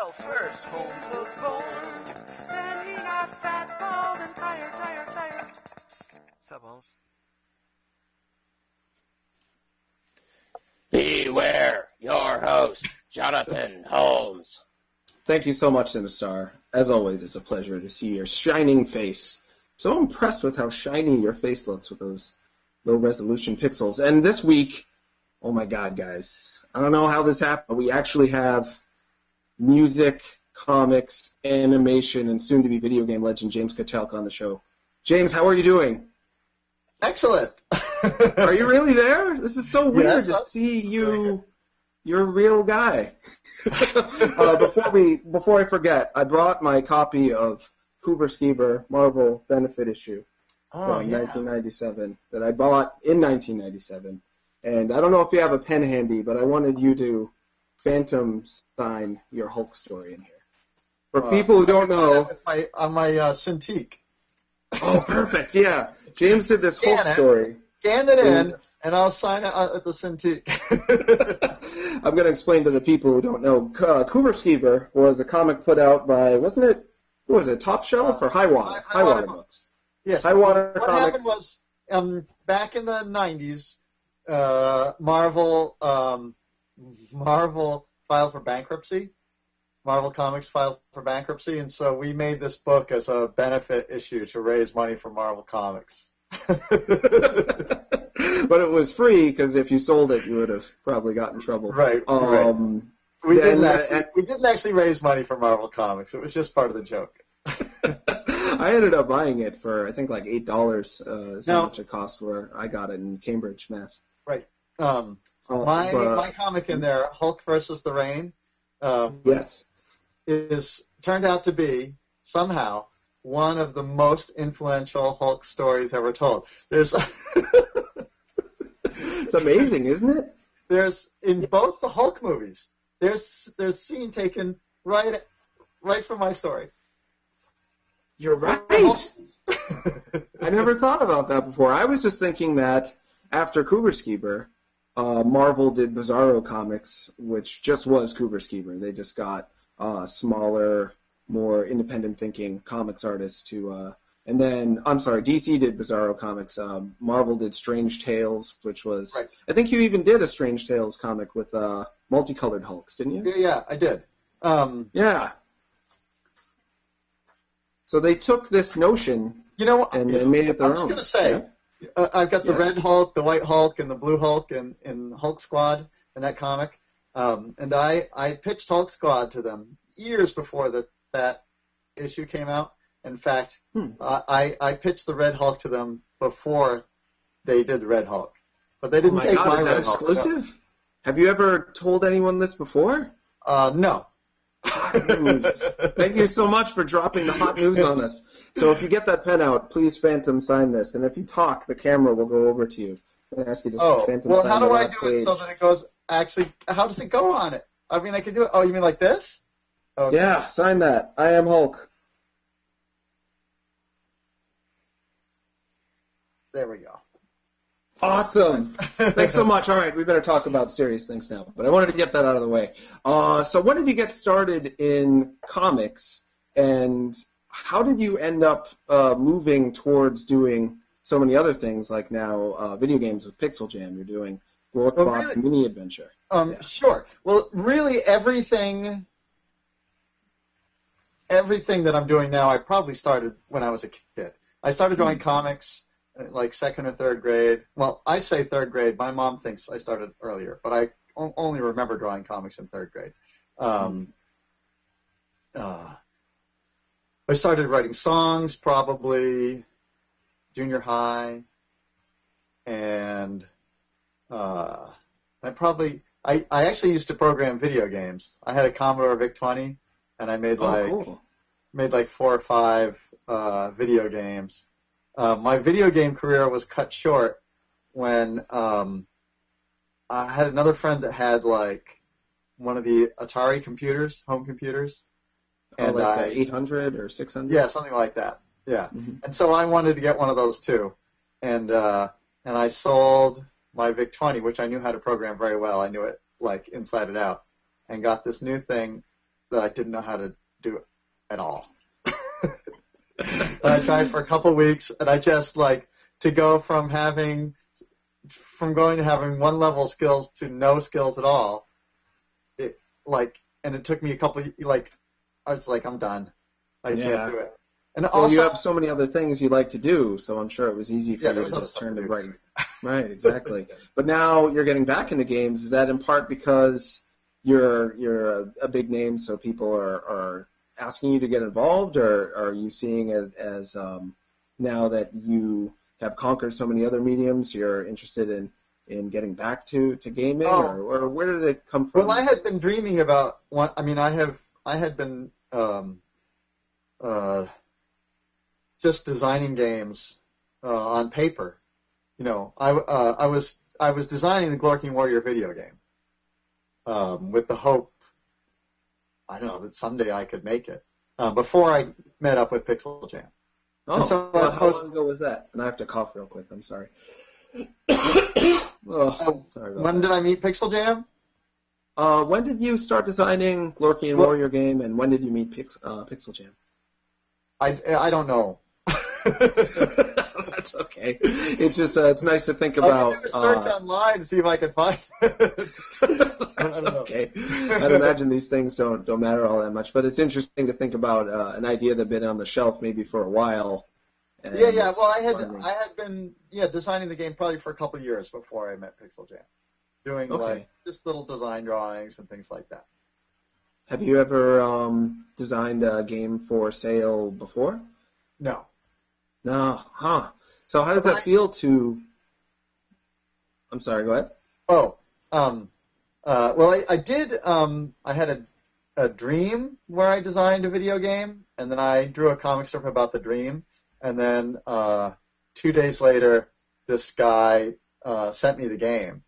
Well, first Holmes was born, then he got fat, bald, and tired. What's up, Holmes? Beware your host, Jonathan Holmes. Thank you so much, Sinistar. As always, it's a pleasure to see your shining face. So impressed with how shiny your face looks with those low-resolution pixels. And this week, oh my God, guys, I don't know how this happened, but we actually have music, comics, animation, and soon-to-be video game legend James Kochalka on the show. James, how are you doing? Excellent. Are you really there? This is so weird Yes, to see you. You're a real guy. Before I forget, I brought my copy of Cooper Skeever Marvel Benefit Issue from 1997 that I bought in 1997. And I don't know if you have a pen handy, but I wanted you to phantom sign your Hulk story in here. For people who don't know... On my Cintiq. Oh, perfect, yeah. James did this Hulk story. Scan it in, and I'll sign it at the Cintiq. I'm going to explain to the people who don't know. Cooper Skeever was a comic put out by, wasn't it, what was it, Top Shelf or High Water? High Water Books. Yes. High Water What Comics. happened was, back in the 90s, Marvel filed for bankruptcy. Marvel Comics filed for bankruptcy, and so we made this book as a benefit issue to raise money for Marvel Comics. But it was free, because if you sold it, you would have probably got in trouble. Right. We didn't actually raise money for Marvel Comics. It was just part of the joke. I ended up buying it for, I think, like $8, is how much it cost where I got it in Cambridge, Mass. Right. My comic in there, Hulk versus the Rain, yes, turned out to be, somehow, one of the most influential Hulk stories ever told. It's amazing, isn't it? There's in both the Hulk movies. There's scene taken right from my story. You're right. I never thought about that before. I was just thinking that after Cooper Skeever, Marvel did Bizarro Comics, which just was Cooper Skeever. They just got smaller, more independent-thinking comics artists to... and then, I'm sorry, DC did Bizarro Comics. Marvel did Strange Tales, which was... Right. I think you even did a Strange Tales comic with multicolored Hulks, didn't you? Yeah, I did. Yeah. So they took this notion and they made it their own. I was going to say, I've got the Red Hulk, the White Hulk, and the Blue Hulk in Hulk Squad in that comic. And I pitched Hulk Squad to them years before that issue came out. In fact, I pitched the Red Hulk to them before they did the Red Hulk. But they didn't take my is that Red exclusive? Hulk. No. Have you ever told anyone this before? No. Thank you so much for dropping the hot news on us. So if you get that pen out, please phantom sign this. And if you talk, the camera will go over to you and ask you to phantom sign how do the I last do it page. so that it goes, actually, how does it go on it? I mean, I can do it. Oh, you mean like this? Okay. Yeah, sign that. I am Hulk. There we go. Awesome. Thanks so much. All right, we better talk about serious things now. But I wanted to get that out of the way. So when did you get started in comics, and how did you end up moving towards doing so many other things, like now video games with PixelJam? You're doing Glorkbot's Mini Adventure. Sure. Well, really everything that I'm doing now, I probably started when I was a kid. I started drawing comics like second or third grade. Well, I say third grade. My mom thinks I started earlier, but I only remember drawing comics in third grade. I started writing songs probably junior high, and I actually used to program video games. I had a Commodore VIC-20, and I made like 4 or 5 video games. My video game career was cut short when I had another friend that had like one of the Atari computers, home computers. And like 800 or 600? Yeah, something like that. Yeah. Mm-hmm. And so I wanted to get one of those too. And I sold my VIC-20, which I knew how to program very well. I knew it like inside and out, and got this new thing that I didn't know how to do at all. And I tried for a couple of weeks, and I just to go from going to having one level of skills to no skills at all. And it took me a couple I was like, I'm done. I can't do it. And also, you have so many other things you like to do, so I'm sure it was easy for you to just turn to writing. Right, exactly. But now you're getting back into games. Is that in part because you're a big name, so people are asking you to get involved, or are you seeing it as now that you have conquered so many other mediums, you're interested in getting back to gaming, or where did it come from? Well, I had been dreaming about one. I mean, I had been just designing games on paper. I was designing the Glorking Warrior video game with the hope, I don't know, that someday I could make it before I met up with PixelJam. Oh, so how long ago was that? And I have to cough real quick. I'm sorry. Sorry when did I meet PixelJam? When did you start designing Glorking Warrior game, and when did you meet PixelJam? I don't know. That's okay. It's just it's nice to think about. I did a search online to see if I could find it. That's okay. I'd imagine these things don't matter all that much, but it's interesting to think about an idea that's been on the shelf maybe for a while. Yeah. Well, I had been designing the game probably for a couple of years before I met PixelJam, doing just little design drawings and things like that. Have you ever designed a game for sale before? No. No, huh? So how does that feel to? I'm sorry. Go ahead. Oh, well, I did. I had a dream where I designed a video game, and then I drew a comic strip about the dream, and then 2 days later, this guy sent me the game,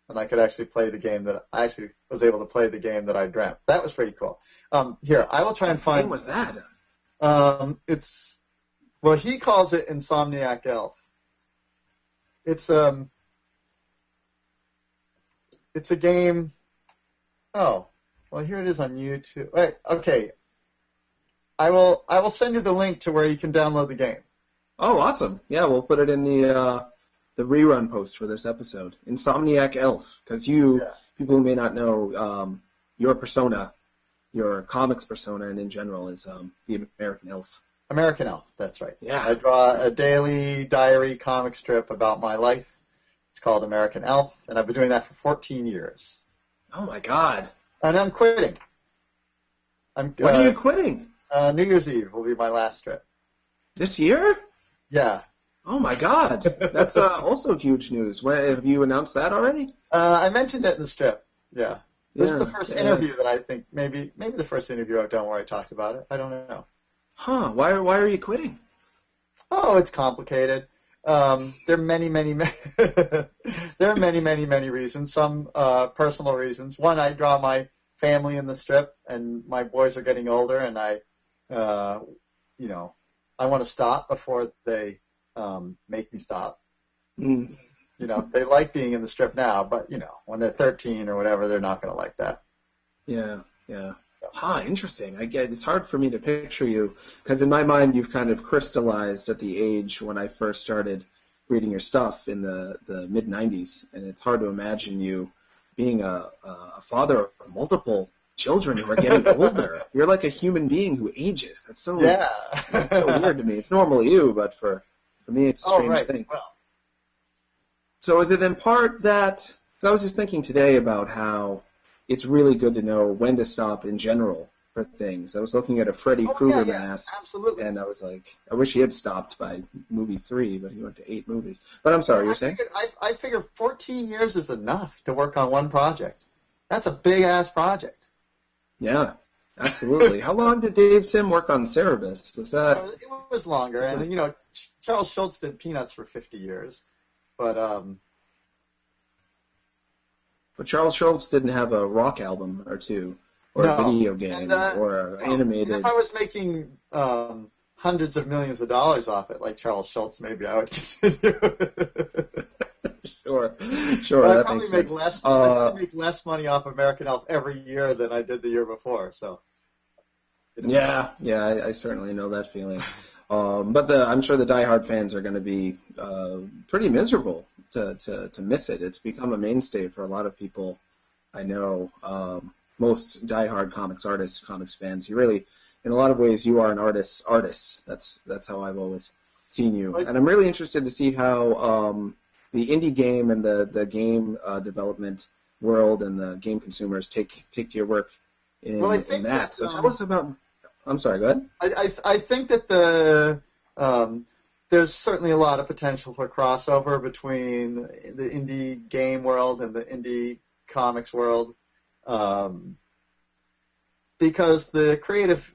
and I could actually play the game that I actually was able to play the game that I dreamt. That was pretty cool. Here, I will try and find. What game was that? Well, he calls it Insomniac Elf. It's a game. Oh, well, here it is on YouTube. Wait, okay. I will send you the link to where you can download the game. Oh, awesome! Yeah, we'll put it in the rerun post for this episode. Insomniac Elf, because people who may not know, your persona, your comics persona, and in general is the American Elf. American Elf, that's right. Yeah. I draw a daily diary comic strip about my life. It's called American Elf, and I've been doing that for 14 years. Oh, my God. And I'm quitting. When are you quitting? New Year's Eve will be my last strip. This year? Yeah. Oh, my God. That's also huge news. Have you announced that already? I mentioned it in the strip, yeah. This is the first interview that I think, maybe the first interview I've done where I talked about it. I don't know. Huh? Why are you quitting? Oh, it's complicated. There are many reasons. Some personal reasons. One, I draw my family in the strip, and my boys are getting older, and I want to stop before they make me stop. Mm. They like being in the strip now, but when they're 13 or whatever, they're not going to like that. Yeah. Interesting. I get it's hard for me to picture you because in my mind you've kind of crystallized at the age when I first started reading your stuff in the mid 90s, and it's hard to imagine you being a father of multiple children who are getting older. You're like a human being who ages. That's so weird to me. It's normally you, but for me it's a strange thing. Well. So is it in part that I was just thinking today about how it's really good to know when to stop in general for things. I was looking at a Freddy Krueger mask, absolutely. And I was like, I wish he had stopped by movie 3, but he went to 8 movies. But I'm sorry, you're saying? I figure 14 years is enough to work on one project. That's a big-ass project. Yeah, absolutely. How long did Dave Sim work on Cerebus? Was that? It was longer, and Charles Schultz did Peanuts for 50 years, but Charles Schultz didn't have a rock album or two, or a video game, or animated. If I was making hundreds of millions of dollars off it, like Charles Schultz, maybe I would continue. Sure, But I that probably makes make sense. less. I probably make less money off American Elf every year than I did the year before. So. Yeah, I certainly know that feeling. But I'm sure the diehard fans are going to be pretty miserable to miss it. It's become a mainstay for a lot of people. I know most diehard comics artists, comics fans. You really, in a lot of ways, you are an artist. That's how I've always seen you. And I'm really interested to see how the indie game and the game development world and the game consumers take to your work in that. So tell us about. I'm sorry, go ahead. I think that there's certainly a lot of potential for crossover between the indie game world and the indie comics world, because the creative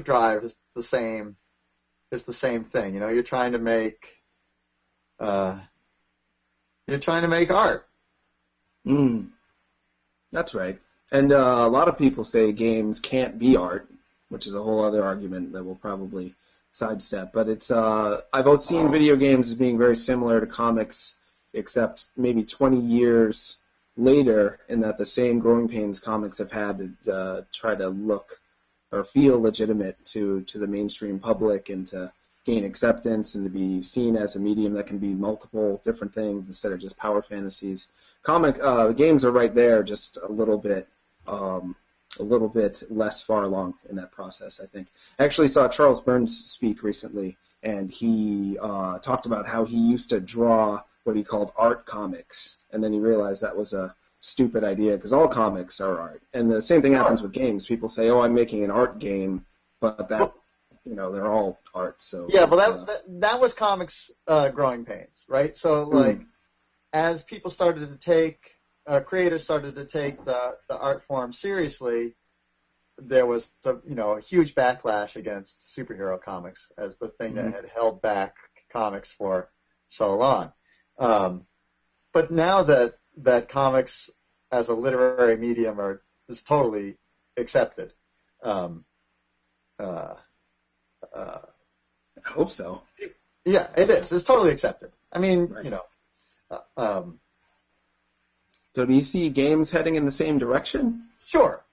drive is the same thing. You know, you're trying to make art. That's right. And a lot of people say games can't be art, which is a whole other argument that we'll probably sidestep. But it's I've seen video games as being very similar to comics, except maybe 20 years later, in that the same growing pains comics have had to try to look or feel legitimate to the mainstream public and to gain acceptance and to be seen as a medium that can be multiple different things instead of just power fantasies. Games are right there, just a little bit less far along in that process, I think. I actually saw Charles Burns speak recently, and he talked about how he used to draw what he called art comics, and then he realized that was a stupid idea because all comics are art. And the same thing happens with games. People say, "Oh, I'm making an art game," but they're all art. So yeah, but that was comics growing pains, right? So like, as people started to take creators started to take the art form seriously, there was a huge backlash against superhero comics as the thing that had held back comics for so long. But now that comics as a literary medium is totally accepted. I hope so. Yeah, it is. It's totally accepted. I mean, right. So do you see games heading in the same direction? Sure.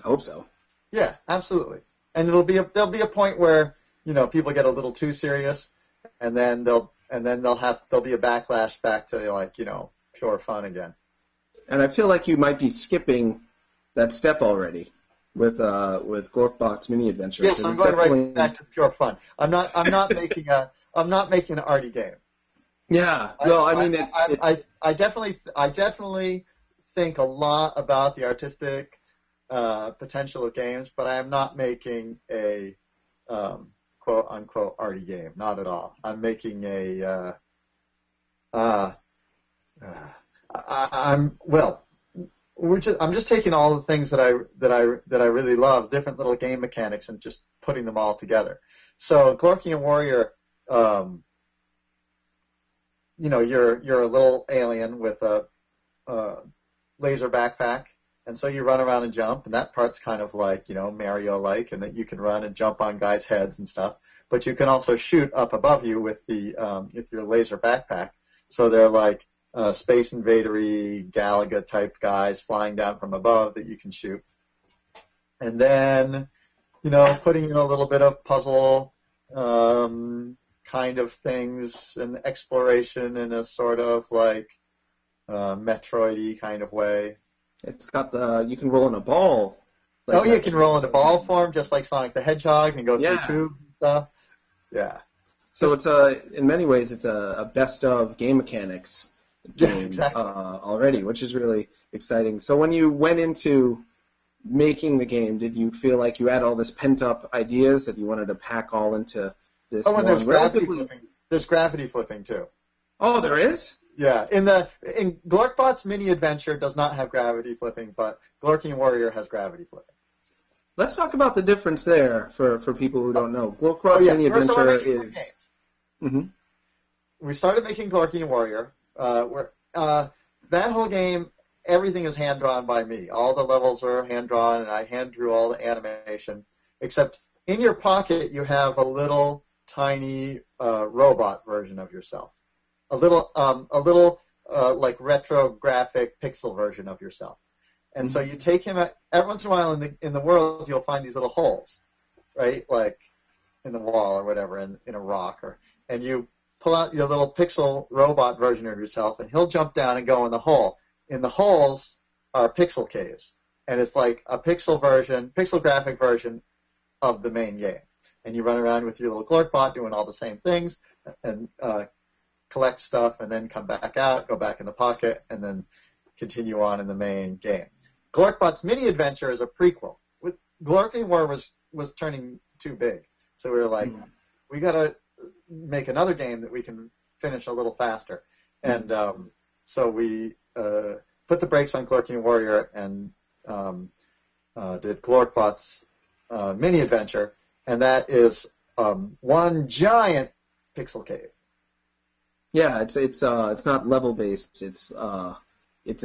I hope so. Yeah, absolutely. And there'll be a point where people get a little too serious, and then there'll be a backlash back to pure fun again. And I feel like you might be skipping that step already with Glorkbot's mini adventure. Yes, I'm going right back to pure fun. I'm not making an arty game. Yeah. I definitely think a lot about the artistic potential of games, but I am not making a quote unquote arty game. Not at all. I'm making I'm just taking all the things that I really love, different little game mechanics, and just putting them all together. So Glorkian Warrior, you're a little alien with a laser backpack, and so you run around and jump, and that part's kind of like Mario-like, and that you can run and jump on guys' heads and stuff. But you can also shoot up above you with your laser backpack. So they're like Space Invader-y, Galaga type guys flying down from above that you can shoot. And then, putting in a little bit of puzzle kind of things and exploration in a sort of like Metroid-y kind of way. It's got you can roll in a ball. You can roll in a ball form just like Sonic the Hedgehog and go through tubes and stuff. Yeah. So it's in many ways it's a best of game mechanics game exactly. Already, which is really exciting. So when you went into making the game, did you feel like you had all this pent up ideas that you wanted to pack all into this? Oh, and there's gravity flipping. There's gravity flipping too. Oh, there is? Yeah. In Glorkbot's mini adventure does not have gravity flipping, but Glorkian Warrior has gravity flipping. Let's talk about the difference there for people who don't know. Glorkbot's mini adventure is. Mm-hmm. We started making Glorkian Warrior. That whole game, everything is hand drawn by me. All the levels are hand drawn, and I hand drew all the animation. Except in your pocket, you have a little tiny robot version of yourself. a little like retrographic pixel version of yourself. And so you take him every once in a while in the world, you'll find these little holes, right? Like in the wall or whatever, in a rock, and you pull out your little pixel robot version of yourself, and he'll jump down and go in the hole. In the holes are pixel caves, and it's like a pixel graphic version of the main game. And you run around with your little Glorkbot doing all the same things, and collect stuff, and then come back out, go back in the pocket, and then continue on in the main game. Glorkbot's Mini Adventure is a prequel. Glorking War was turning too big, so we were like, we got to make another game that we can finish a little faster. And so we put the brakes on Glorking Warrior and did Glorkbot's Mini Adventure, and that is one giant pixel cave. Yeah, it's not level based. It's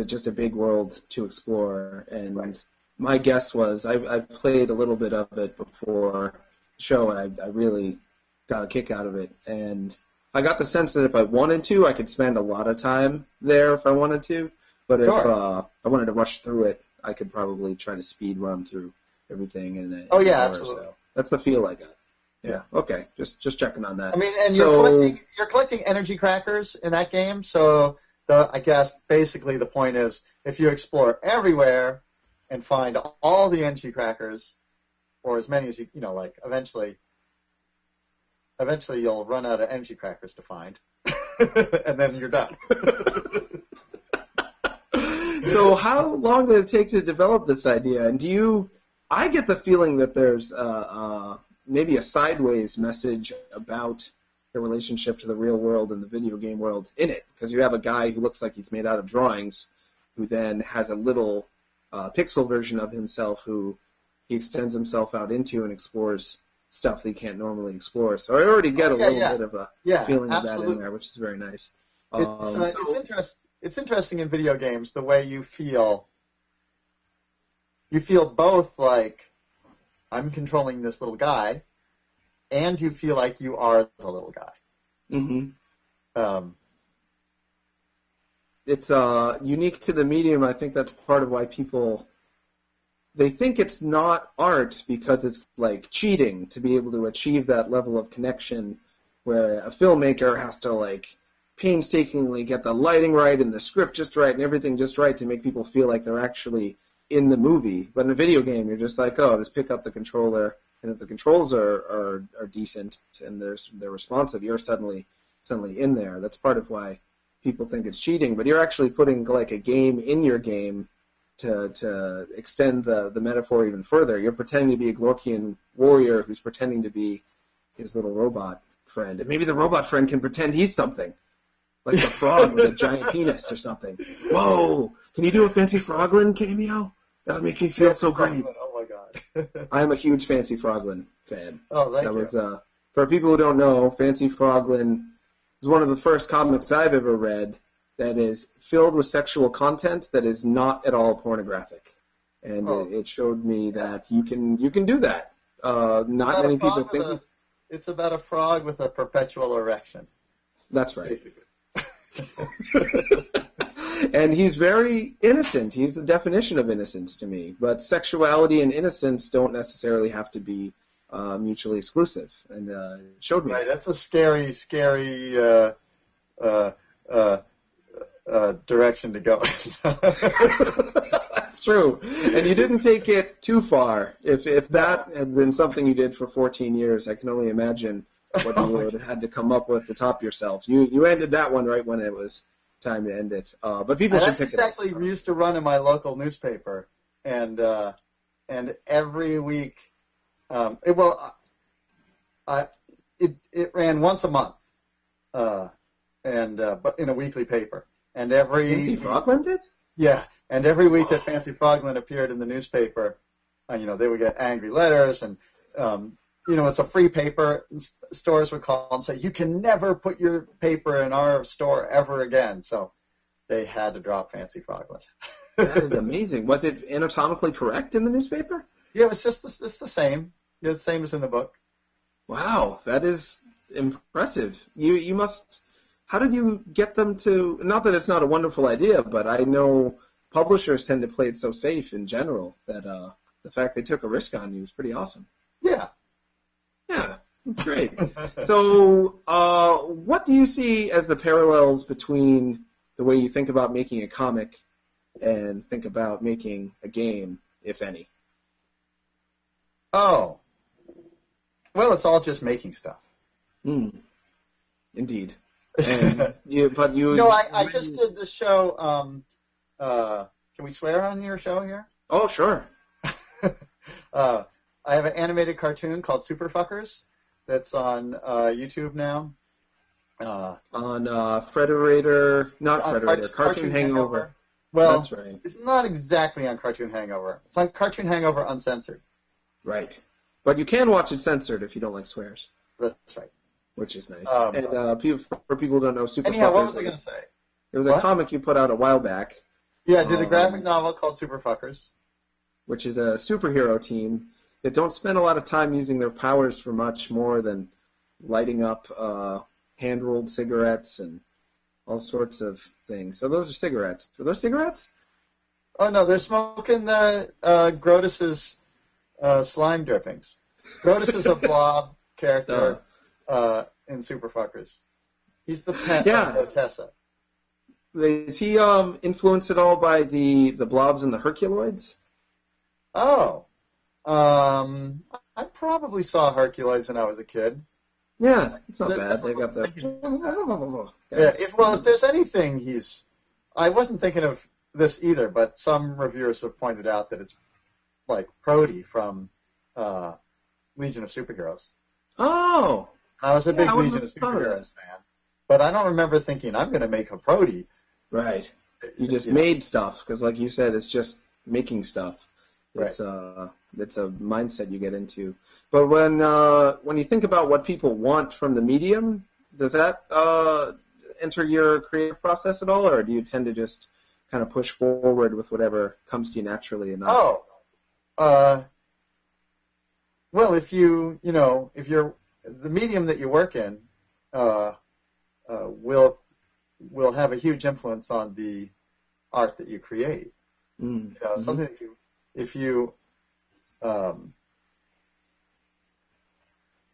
just a big world to explore. And right. My guess was I played a little bit of it before the show, and I really got a kick out of it. And I got the sense that if I wanted to, I could spend a lot of time there if I wanted to. But if I wanted to rush through it, I could probably try to speed run through everything in an hour absolutely. Or so. That's the feel I got. Yeah. Okay. Just checking on that. I mean, and you're collecting energy crackers in that game. So I guess basically the point is, if you explore everywhere and find all the energy crackers, or as many as you like, eventually you'll run out of energy crackers to find, and then you're done. So how long did it take to develop this idea? And I get the feeling that there's maybe a sideways message about the relationship to the real world and the video game world in it, because you have a guy who looks like he's made out of drawings, who then has a little pixel version of himself who he extends himself out into and explores stuff that he can't normally explore. So I already get a little bit of a feeling of that in there, which is very nice. It's interesting in video games the way you feel. You feel both like, I'm controlling this little guy, and you feel like you are the little guy. Mm-hmm. It's unique to the medium. I think that's part of why they think it's not art because it's like cheating to be able to achieve that level of connection, where a filmmaker has to like painstakingly get the lighting right and the script just right and everything just right to make people feel like they're actually in the movie. But in a video game, you're just like, just pick up the controller, and if the controls are decent and they're responsive, you're suddenly in there. That's part of why people think it's cheating. But you're actually putting like a game in your game to extend the metaphor even further. You're pretending to be a Glorkian warrior who's pretending to be his little robot friend, and maybe the robot friend can pretend he's something, like a frog with a giant penis or something. Whoa! Can you do a Fancy Frogland cameo? That would make me feel so great. Oh my god! I am a huge Fancy Frogland fan. Oh, thank you. For people who don't know, Fancy Frogland is one of the first comics I've ever read that is filled with sexual content that is not at all pornographic, and it showed me that you can do that. Not many people think. It's about a frog with a perpetual erection. That's right. And he's very innocent. He's the definition of innocence to me. But sexuality and innocence don't necessarily have to be mutually exclusive. And it showed me. Right, that's a scary direction to go. That's true. And you didn't take it too far. If that had been something you did for 14 years, I can only imagine what you would have had to come up with to top yourself. You ended that one right when it was time to end it. But people should pick it up. Actually used to run in my local newspaper, and every week, it ran once a month, but in a weekly paper. And Fancy Frogland did? Yeah, and every week that Fancy Frogland appeared in the newspaper, they would get angry letters, and it's a free paper. Stores would call and say, "You can never put your paper in our store ever again." So they had to drop Fancy Frogland. That is amazing. Was it anatomically correct in the newspaper? Yeah, it was just it's the same. Yeah, the same as in the book. Wow, that is impressive. You must how did you get them to? Not that it's not a wonderful idea, but I know publishers tend to play it so safe in general that the fact they took a risk on you is pretty awesome. Yeah. Yeah, that's great. So, what do you see as the parallels between the way you think about making a comic and think about making a game, if any? Oh. Well, it's all just making stuff. Indeed. And I just did the show. Can we swear on your show here? Oh, sure. I have an animated cartoon called Superfuckers that's on YouTube now. On Cartoon Hangover. Well, that's right. It's not exactly on Cartoon Hangover. It's on Cartoon Hangover Uncensored. Right. But you can watch it censored if you don't like swears. That's right. Which is nice. For people who don't know, Superfuckers. Anyhow, what was I going to say? It was a comic you put out a while back. Yeah, I did a graphic novel called Superfuckers. Which is a superhero team that don't spend a lot of time using their powers for much more than lighting up hand-rolled cigarettes and all sorts of things. So those are cigarettes. Are those cigarettes? Oh, no, they're smoking Grotus's slime drippings. Grotus is a blob character in Superfuckers. He's the pet of Tessa. Is he influenced at all by the blobs and the Herculoids? Oh. I probably saw Herculoids when I was a kid. Yeah, it's not bad. They got the... If there's anything I wasn't thinking of this either, but some reviewers have pointed out that it's like Prody from Legion of Superheroes. Oh! I was a big Legion of Superheroes fan. But I don't remember thinking, I'm going to make a Prody. Right. You just made stuff, because like you said, it's just making stuff. It's a mindset you get into. But when you think about what people want from the medium, does that enter your creative process at all, or do you tend to just kind of push forward with whatever comes to you naturally enough? Well, if you're the medium that you work in will have a huge influence on the art that you create. Something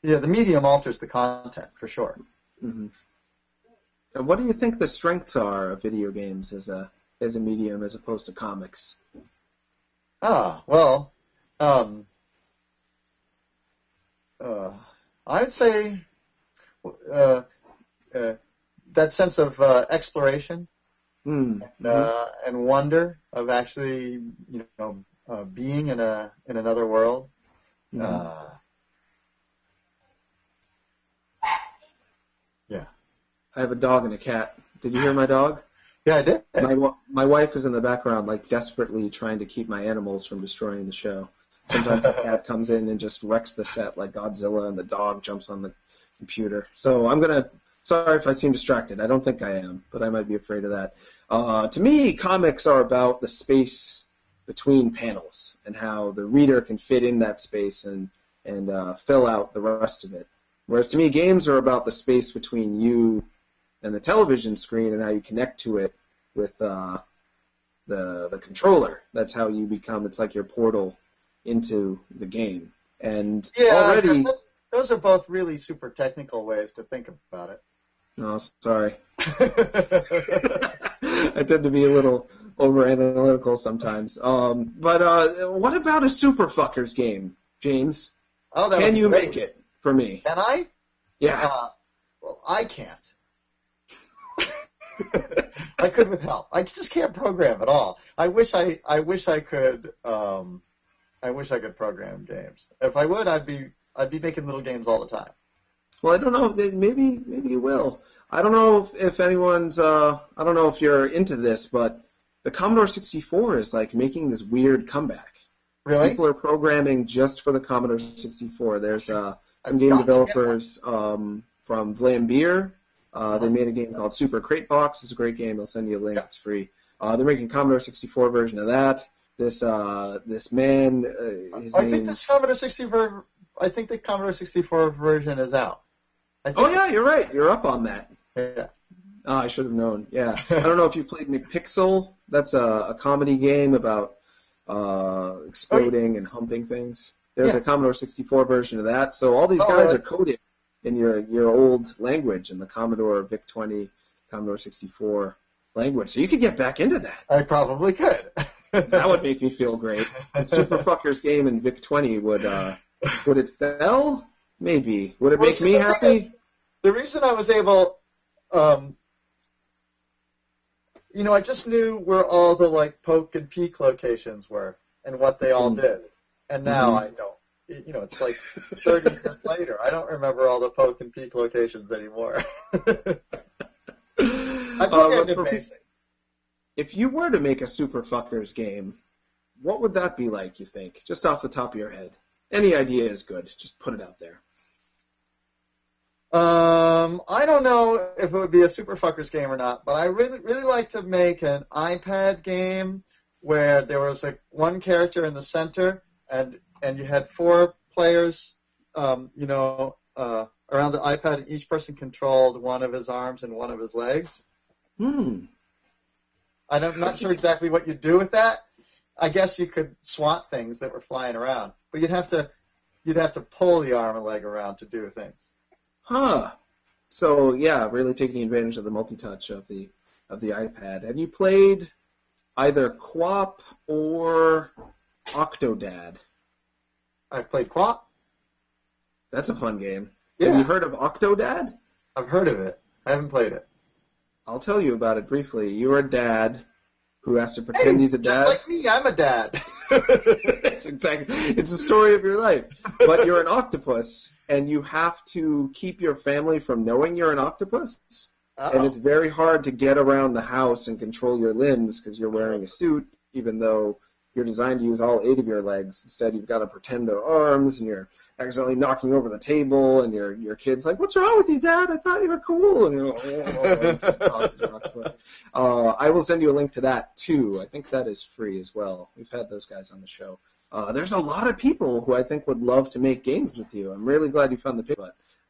that the medium alters the content for sure. Mm-hmm. And what do you think the strengths are of video games as a medium as opposed to comics? I would say that sense of exploration and wonder of actually, being in another world. Yeah. I have a dog and a cat. Did you hear my dog? Yeah, I did. My wife is in the background, like desperately trying to keep my animals from destroying the show. Sometimes the cat comes in and just wrecks the set like Godzilla, and the dog jumps on the computer. So sorry if I seem distracted. I don't think I am, but I might be afraid of that. To me, comics are about the space between panels and how the reader can fit in that space and fill out the rest of it. Whereas to me, games are about the space between you and the television screen and how you connect to it with the controller. That's how you become. It's like your portal into the game. And already, those are both really super technical ways to think about it. Oh, sorry. I tend to be a little over-analytical sometimes. But what about a Superfuckers game, James? Can you make it for me? Can I? Yeah. Well, I can't. I could with help. I just can't program at all. I wish I could. I wish I could program games. If I would, I'd be making little games all the time. Well, I don't know. Maybe you will. I don't know if anyone's. I don't know if you're into this, but the Commodore 64 is like making this weird comeback. Really? People are programming just for the Commodore 64. There's some game developers from Vlambeer. They made a game called Super Crate Box. It's a great game. I'll send you a link. It's free. They're making a Commodore 64 version of that. This man. I think the Commodore 64 version is out. Yeah, you're right. You're up on that. Yeah. Oh, I should have known. Yeah. I don't know if you played Pixel. That's a comedy game about exploding and humping things. There's a Commodore 64 version of that. So all these guys are coded in your old language, in the Commodore VIC-20, Commodore 64 language. So you could get back into that. I probably could. That would make me feel great. The Super Fuckers game in VIC-20 would it sell? Maybe. Would it make me happy? The reason I was able, I just knew where all the like poke and peek locations were and what they all did, and now I don't. It's like 30 years later. I don't remember all the poke and peek locations anymore. I programmed it basic. If you were to make a Super Fuckers game, what would that be like, you think? Just off the top of your head. Any idea is good. Just put it out there. I don't know if it would be a Super Fuckers game or not, but I really like to make an iPad game where there was like one character in the center and you had 4 players, around the iPad, and each person controlled one of his arms and one of his legs. I'm not sure exactly what you'd do with that. I guess you could swat things that were flying around, but you'd have to pull the arm and leg around to do things. Huh. So yeah, really taking advantage of the multi-touch of the iPad. Have you played either QWOP or Octodad? I've played QWOP. That's a fun game. Yeah. Have you heard of Octodad? I've heard of it. I haven't played it. I'll tell you about it briefly. You're a dad who has to pretend he's a dad. Just like me, I'm a dad. It's the story of your life. But you're an octopus, and you have to keep your family from knowing you're an octopus. Uh-oh. And it's very hard to get around the house and control your limbs because you're wearing a suit, even though you're designed to use all 8 of your legs. Instead, you've got to pretend they're arms, and you're accidentally knocking over the table, and your kid's like, "What's wrong with you, Dad? I thought you were cool." And you're like, I will send you a link to that, too. I think that is free as well. We've had those guys on the show. There's a lot of people who I think would love to make games with you. I'm really glad you found the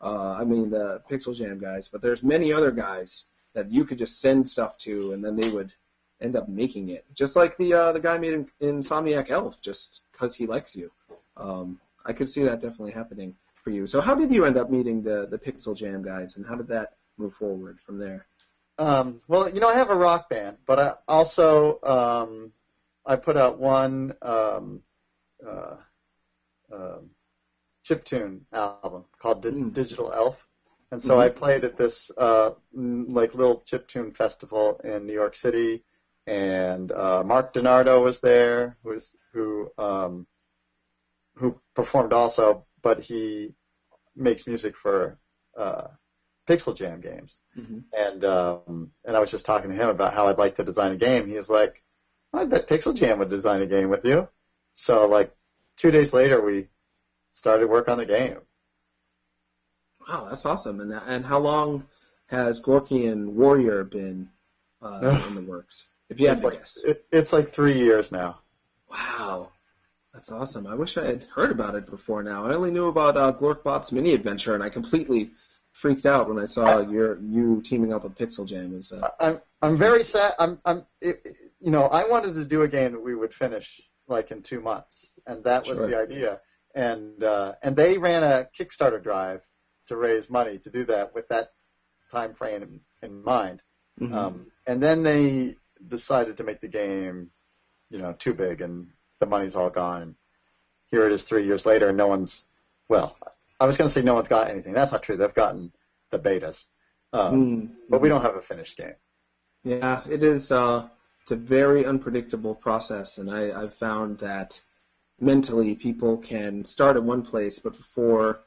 the PixelJam guys, but there's many other guys that you could just send stuff to, and then they would end up making it. Just like the guy made Insomniac Elf, just because he likes you. I could see that definitely happening for you. So how did you end up meeting the PixelJam guys, and how did that move forward from there? Well, I have a rock band, but I also I put out one chiptune album called Digital Elf, and so I played at this little chiptune festival in New York City, and Mark DiNardo was there, who performed also, but he makes music for PixelJam games. And I was just talking to him about how I'd like to design a game. He was like, "I bet PixelJam would design a game with you." So like 2 days later, we started work on the game. Wow, that's awesome. And how long has Glorkian Warrior been in the works? If you had to guess. It's like 3 years now. Wow. That's awesome. I wish I had heard about it before now. I only knew about Glorkbot's Mini Adventure, and I completely freaked out when I saw you teaming up with PixelJam. I'm very sad. I wanted to do a game that we would finish like in 2 months, and that was the idea. And they ran a Kickstarter drive to raise money to do that with that time frame in mind. And then they decided to make the game, too big, and the money's all gone. And here it is 3 years later, and no one's, I was going to say no one's got anything. That's not true. They've gotten the betas. But we don't have a finished game. Yeah, it is. It's a very unpredictable process, and I've found that mentally people can start at one place, but before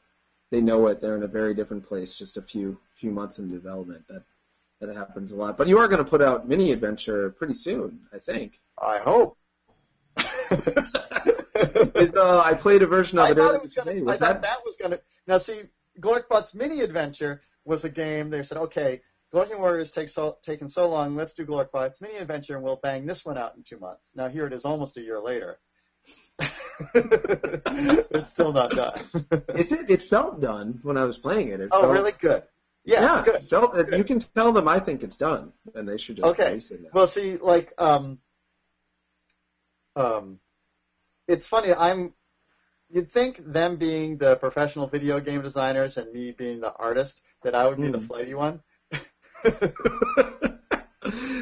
they know it, they're in a very different place just a few months into development. That happens a lot. But you are going to put out Mini Adventure pretty soon, I think. I hope. I played a version of it. I thought that was going to. Now, see, Glorkbot's Mini Adventure was a game. They said, okay, Glorkian Warriors taken so long. Let's do Glorkbot's Mini Adventure, and we'll bang this one out in 2 months. Now here it is, almost a year later. It's still not done. It felt done when I was playing it. Really good. Yeah, good. You can tell them I think it's done, and they should just release it now. Well, see, like, it's funny. You'd think them being the professional video game designers and me being the artist, that I would be the flighty one.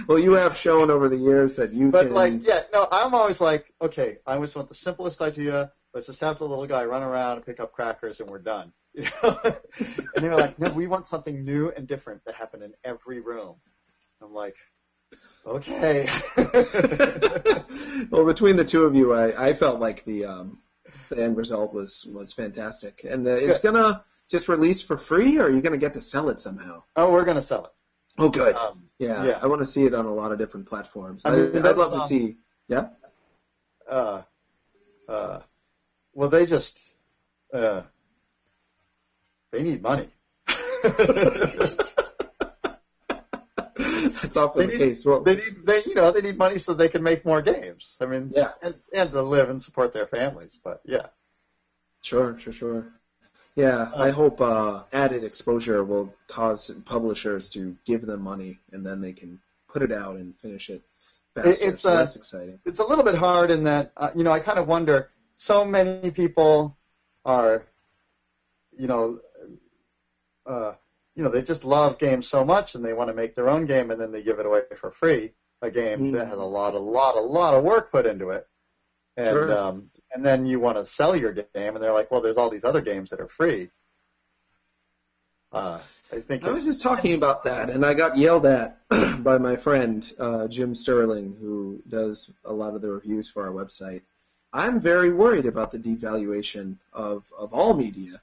Well, you have shown over the years that you But, can... like, yeah, no, I'm always like, okay, I always want the simplest idea. Let's just have the little guy run around and pick up crackers and we're done. You know? And they were like, no, we want something new and different to happen in every room. I'm like, okay. Well, between the two of you, I felt like the end result was fantastic. And it's going to just release for free, or are you going to get to sell it somehow? Oh, we're going to sell it. Oh, good. Yeah, I want to see it on a lot of different platforms. I'd love to see. Yeah. Well, they just they need money. That's often the case. Well, they need money so they can make more games. I mean, and to live and support their families. But yeah, sure. Yeah, I hope added exposure will cause publishers to give them money, and then they can put it out and finish it faster. That's exciting. It's a little bit hard in that, I kind of wonder, so many people are, they just love games so much, and they want to make their own game, and then they give it away for free, a game that has a lot of work put into it. And sure. And then you want to sell your game, and they're like, well, there's all these other games that are free. I was just talking about that, and I got yelled at by my friend, Jim Sterling, who does a lot of the reviews for our website. I'm very worried about the devaluation of all media,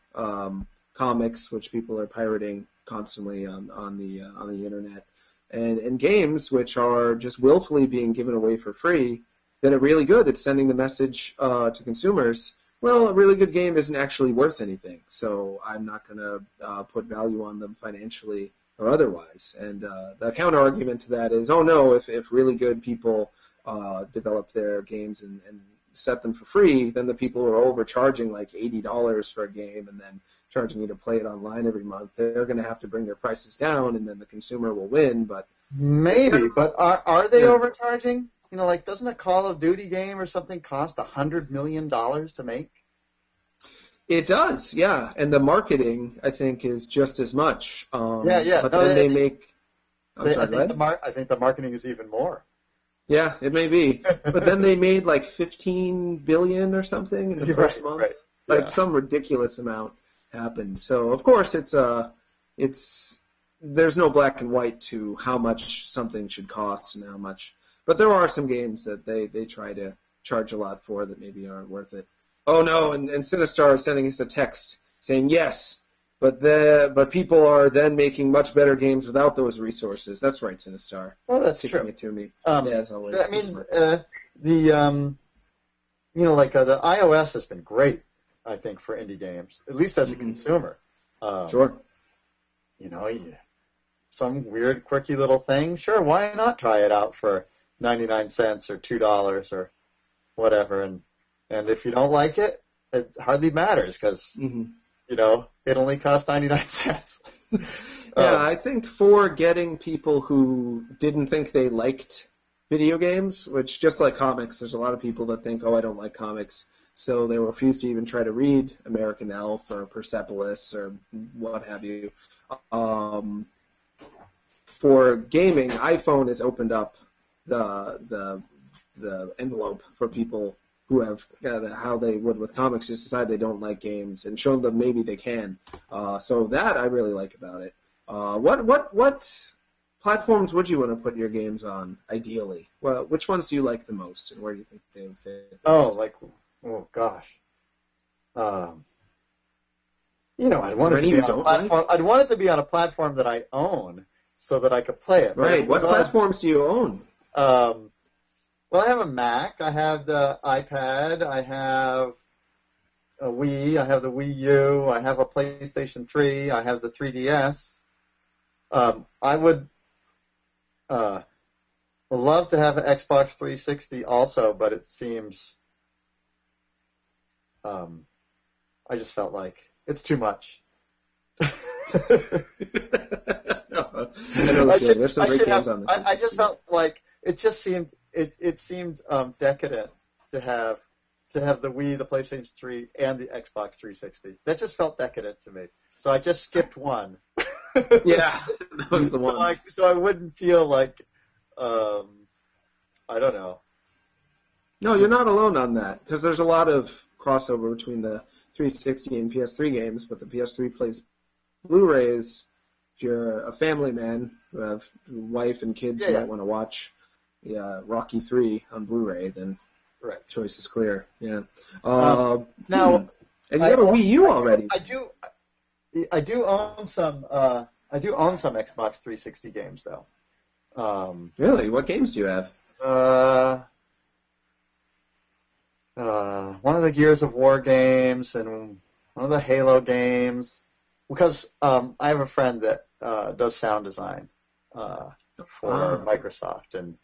comics, which people are pirating constantly on the internet, and games, which are just willfully being given away for free. That are really good at sending the message to consumers, well, a really good game isn't actually worth anything, so I'm not going to put value on them financially or otherwise. And the counter-argument to that is, oh no, if really good people develop their games and set them for free, then the people who are overcharging like $80 for a game and then charging you to play it online every month, they're going to have to bring their prices down, and then the consumer will win. But maybe, but are they overcharging? Doesn't a Call of Duty game or something cost $100 million to make? It does, yeah. And the marketing, I think, is just as much. But then they make... I think the marketing is even more. Yeah, it may be. But then they made like $15 billion or something in the first month. Right. Yeah. Some ridiculous amount happened. So, of course, there's no black and white to how much something should cost and how much... But there are some games that they try to charge a lot for that maybe aren't worth it. Oh no, and Sinistar is sending us a text saying yes, but people are then making much better games without those resources. That's right, Sinistar. Well, that's true. It to me. As always. I mean, the iOS has been great, I think, for indie games, at least as a consumer. Sure. Some weird, quirky little thing. Sure, why not try it out for 99 cents or $2 or whatever, and if you don't like it, it hardly matters because it only costs 99 cents. I think for getting people who didn't think they liked video games, which just like comics, there's a lot of people that think, oh, I don't like comics, so they refuse to even try to read American Elf or Persepolis or what have you. For gaming, iPhone has opened up the envelope for people who have how they would with comics, just decide they don't like games and show them maybe they can. So that I really like about it. What platforms would you want to put your games on ideally? Well, which ones do you like the most, and where do you think they would fit? Oh gosh. I'd want it to be on a platform. I'd want it to be on a platform that I own, so that I could play it. Right. What platforms do you own? Well, I have a Mac. I have the iPad. I have a Wii. I have the Wii U. I have a PlayStation 3. I have the 3DS. I would love to have an Xbox 360 also, but it seems I just felt like it's too much. There's some great games on this. I just felt like it just seemed decadent to have the Wii, the PlayStation 3, and the Xbox 360. That just felt decadent to me. So I just skipped one. Yeah, that was the one. So I wouldn't feel like, I don't know. No, you're not alone on that, because there's a lot of crossover between the 360 and PS3 games, but the PS3 plays Blu-rays. If you're a family man who have a wife and kids who might want to watch Rocky 3 on Blu-ray, then right. Choice is clear. Yeah. Now, and you have a Wii U already. I do own some Xbox 360 games though. Really? What games do you have? One of the Gears of War games and one of the Halo games. Because I have a friend that does sound design for Microsoft, and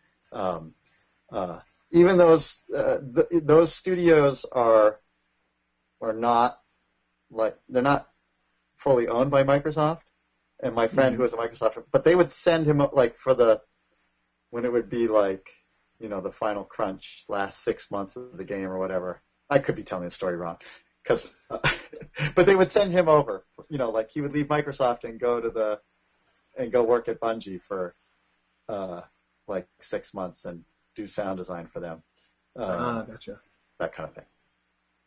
even those studios are not they're not fully owned by Microsoft. And my friend who is a Microsoft, but they would send him when it would be the final crunch, last 6 months of the game or whatever. I could be telling the story wrong. But they would send him over. He would leave Microsoft and go work at Bungie for 6 months and do sound design for them. Gotcha. That kind of thing.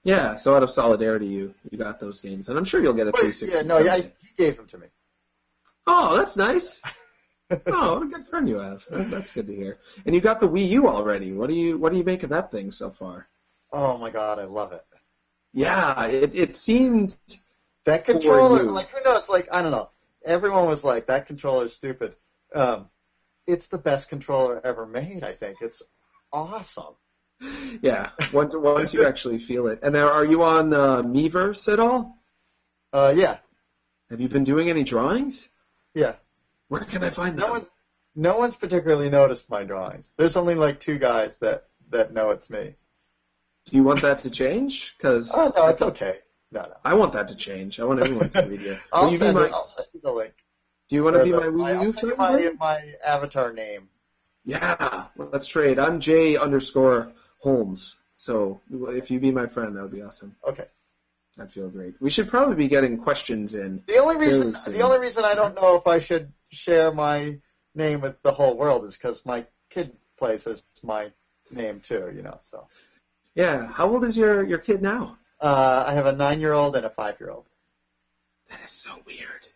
Yeah. So out of solidarity, you got those games, and I'm sure you'll get a 360. Yeah. No, he gave them to me. Oh, that's nice. Oh, what a good friend you have. That's good to hear. And you got the Wii U already. What do you make of that thing so far? Oh my God, I love it. Yeah, it seemed that controller. Who knows? I don't know. Everyone was like, "That controller's stupid." It's the best controller ever made. I think it's awesome. Yeah, once you actually feel it. And now, are you on Miiverse at all? Yeah. Have you been doing any drawings? Yeah. Where can I find them? No one's particularly noticed my drawings. There's only 2 guys that know it's me. Do you want that to change? No, it's okay. No. I want that to change. I want everyone to read you. I'll send you the link. Do you want to be my Wii U I'll send you my avatar name. Yeah, let's trade. I'm J_Holmes. So if you be my friend, that would be awesome. Okay. I'd feel great. We should probably be getting questions in. The only reason I don't know if I should share my name with the whole world is because my kid plays as my name too. So. Yeah. How old is your kid now? I have a 9-year-old and a 5-year-old. That is so weird.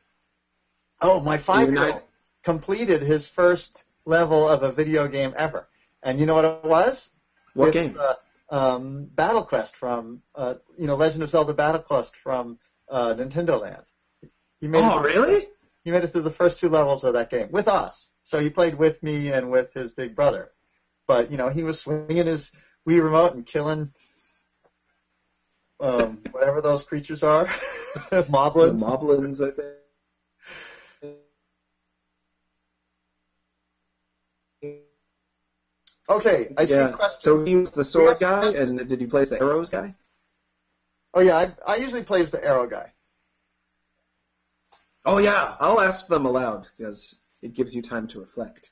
Oh, my 5-year-old completed his first level of a video game ever. And you know what it was? What game? Battle Quest from, Legend of Zelda Battle Quest from Nintendo Land. Really? He made it through the first 2 levels of that game with us. So he played with me and with his big brother. But, he was swinging his Wii remote and killing whatever those creatures are. Moblins. The Moblins, I think. Okay, I see questions. So he was the sword guy, and did he play as the arrows guy? Oh, yeah, I usually play as the arrow guy. Oh, yeah, I'll ask them aloud, because it gives you time to reflect.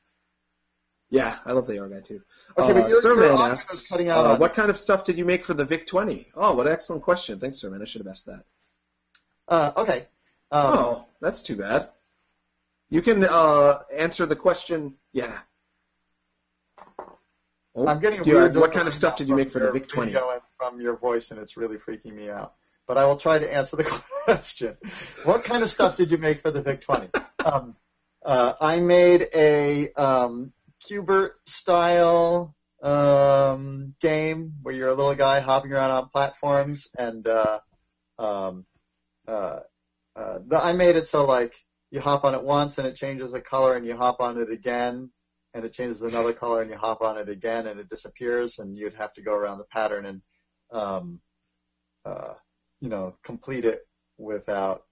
Yeah, I love the arrow guy, too. Okay, but Sirman asks, what kind of stuff did you make for the VIC-20? Oh, what an excellent question. Thanks, Sirman. I should have asked that. Okay. That's too bad. You can answer the question, yeah. Oh, I'm getting weird. What kind of stuff did you make for the VIC-20? From your voice, and it's really freaking me out. But I will try to answer the question. What kind of stuff did you make for the VIC-20? I made a Qbert-style game where you're a little guy hopping around on platforms, and I made it so you hop on it once and it changes the color, and you hop on it again, and it changes another color, and you hop on it again, and it disappears, and you'd have to go around the pattern and, complete it without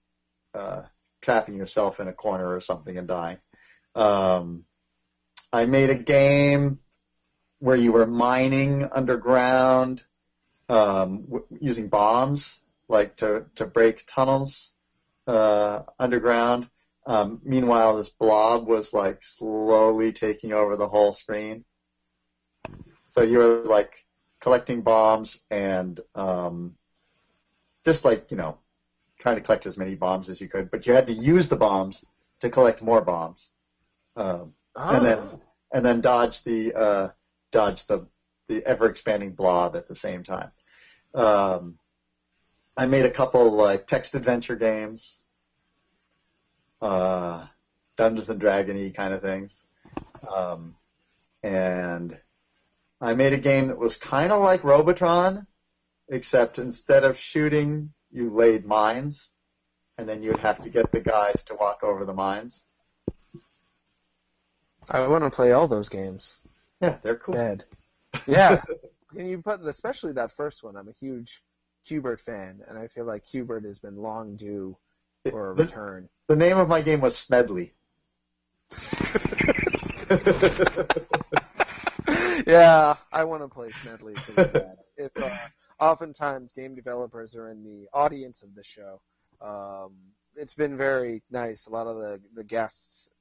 trapping yourself in a corner or something and dying. I made a game where you were mining underground using bombs, to break tunnels. underground. Meanwhile, this blob was like slowly taking over the whole screen. So you were like collecting bombs and just like, trying to collect as many bombs as you could, but you had to use the bombs to collect more bombs, and then dodge the ever expanding blob at the same time. I made a couple like text adventure games, Dungeons and Dragon-y kind of things, and I made a game that was kind of like Robotron, except instead of shooting, you laid mines, and then you'd have to get the guys to walk over the mines. I want to play all those games. Yeah, they're cool. Dead. Yeah. And you put, especially that first one, I'm a huge Q*bert fan, and I feel like Q*bert has been long due for a return. The name of my game was Smedley. Yeah, I want to play Smedley pretty bad. If oftentimes game developers are in the audience of the show, it's been very nice. A lot of the guests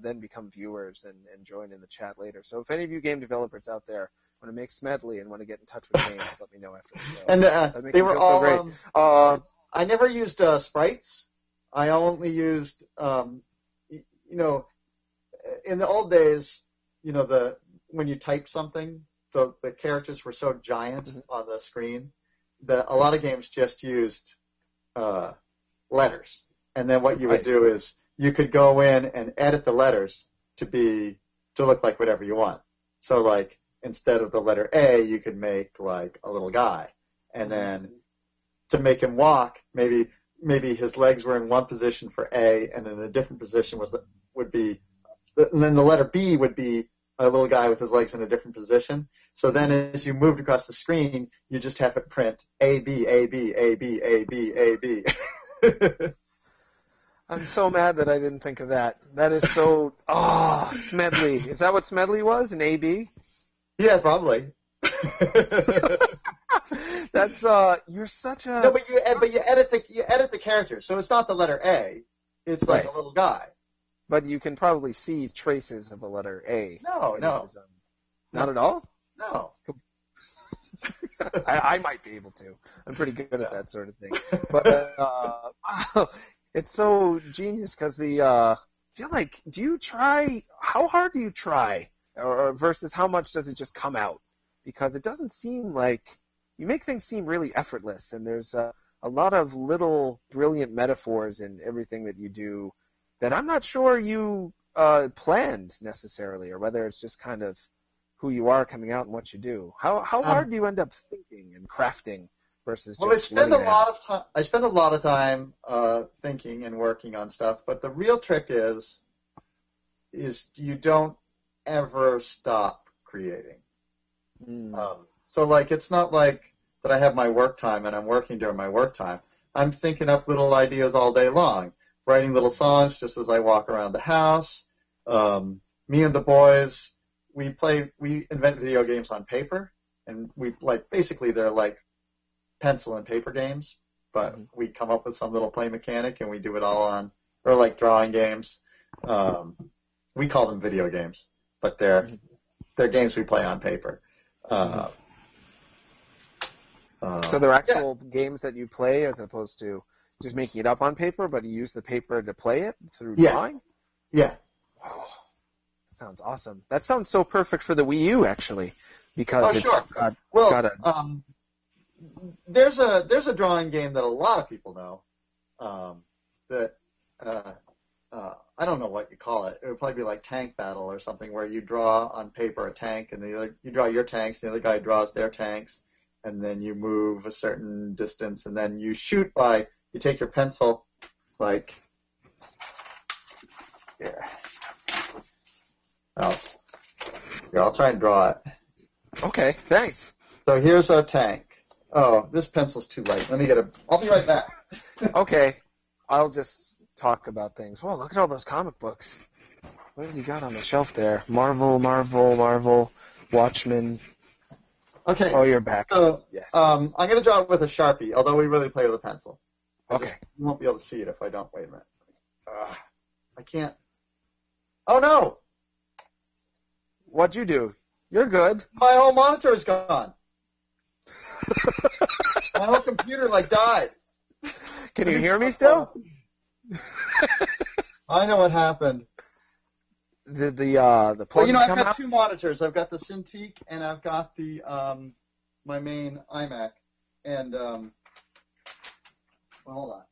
then become viewers and join in the chat later. So if any of you game developers out there want to make Smedley and want to get in touch with games, let me know after the show. And they were all so great. I never used sprites. I only used, in the old days, when you typed something, the characters were so giant on the screen that a lot of games just used letters. And then what you would do is you could go in and edit the letters to look like whatever you want. So like instead of the letter A, you could make like a little guy. And then to make him walk, maybe his legs were in one position for A, and in a different position would be, and then the letter B would be a little guy with his legs in a different position. So then as you moved across the screen, you just have it print A, B, A, B, A, B, A, B, A, B. I'm so mad that I didn't think of that. That is so... Oh, Smedley. Is that what Smedley was? An A-B? Yeah, probably. That's, you're such a... No, but you edit the character. So it's not the letter A. It's like a little guy. But you can probably see traces of a letter A. No. Not at all? No. I might be able to. I'm pretty good at that sort of thing. But it's so genius because I feel like, how hard do you try? Or versus how much does it just come out? Because it doesn't seem like, you make things seem really effortless, and there's a lot of little brilliant metaphors in everything that you do that I'm not sure you planned necessarily, or whether it's just kind of who you are coming out and what you do. How hard do you end up thinking and crafting versus just... Well, I spend a lot of time thinking and working on stuff, but the real trick is you don't ever stop creating. So like it's not like that I have my work time and I'm working during my work time. I'm thinking up little ideas all day long, writing little songs just as I walk around the house. Me and the boys, we invent video games on paper, and basically they're like pencil and paper games, but we come up with some little play mechanic and we do it all on, or like drawing games. We call them video games, but they're games we play on paper. So they're actual games that you play as opposed to just making it up on paper, but you use the paper to play it through drawing? Yeah. Oh, that sounds awesome. That sounds so perfect for the Wii U, actually, because there's a drawing game that a lot of people know that I don't know what you call it. It would probably be like Tank Battle or something, where you draw on paper a tank, and you draw your tanks, and the other guy draws their tanks, and then you move a certain distance, and then you shoot you take your pencil, like, here. Here, I'll try and draw it. Okay, thanks. So here's a tank. Oh, this pencil's too light. Let me get I'll be right back. Okay, I'll just talk about things. Whoa, look at all those comic books. What has he got on the shelf there? Marvel, Watchmen. Okay. Oh, you're back. So, yes. I'm going to draw it with a Sharpie, although we really play with a pencil. Okay. You won't be able to see it if I don't. Wait a minute. I can't. Oh, no. What'd you do? You're good. My whole monitor is gone. My whole computer, died. Can you hear me still? I know what happened. Did the plug I've come got out? two monitors. I've got the Cintiq and I've got the my main iMac. And hold on.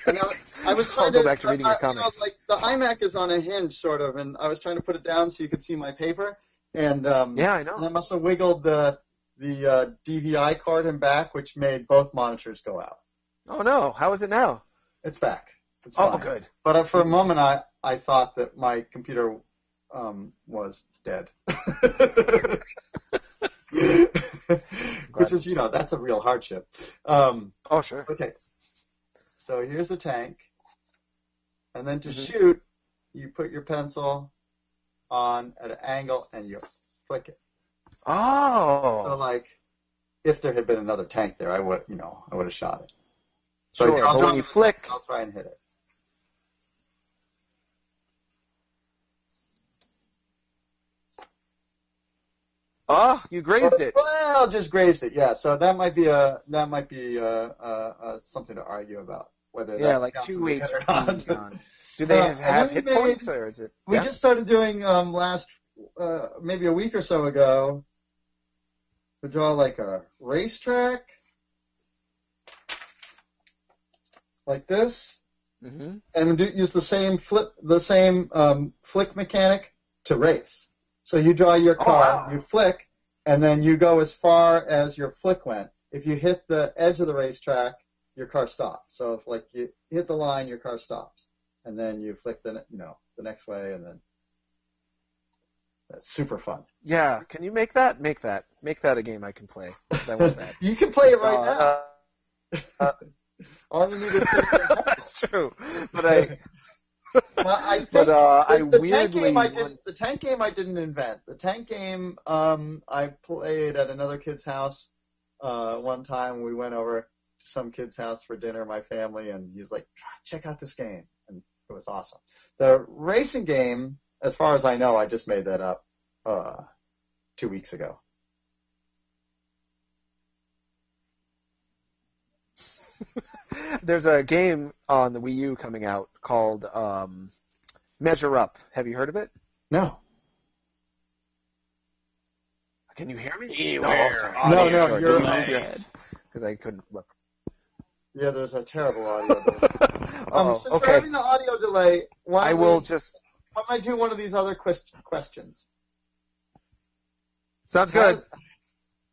And I was trying I'll go back to reading your comments. The iMac is on a hinge, sort of, and I was trying to put it down so you could see my paper. And yeah, I know. And I must have wiggled the DVI cord and back, which made both monitors go out. Oh no! How is it now? It's back. It's Oh, fine. good. But for a moment, I thought that my computer was dead. Which is, that's a real hardship. Oh, sure. Okay. So here's the tank. And then to shoot, you put your pencil on at an angle and you flick it. Oh. So, if there had been another tank there, I would have shot it. So sure, but when you flick... I'll try and hit it. Oh, you grazed it. Well, just grazed it. Yeah. So that might be something to argue about whether that counts 2 as a hit or HP not. on. Do they have hit points, or is it? We just started doing maybe a week or so ago. To draw a racetrack like this, and use the same flick mechanic to race. So you draw your car, you flick, and then you go as far as your flick went. If you hit the edge of the racetrack, your car stops. So if you hit the line, your car stops, and then you flick the next way, and then that's super fun. Yeah, can you make that? Make that a game I can play. 'Cause I want that. You can play it right now. All you need is. That's true, but I. Well, I think the tank game I didn't invent. The tank game I played at another kid's house one time. We went over to some kid's house for dinner, my family, and he was like, check out this game. And it was awesome. The racing game, as far as I know, I just made that up 2 weeks ago. There's a game on the Wii U coming out called Measure Up. Have you heard of it? No. Can you hear me? Beware. No, you're move your head because I couldn't look. Yeah, there's a terrible audio delay. Since we're having the audio delay, why don't I do one of these other questions? Sounds good.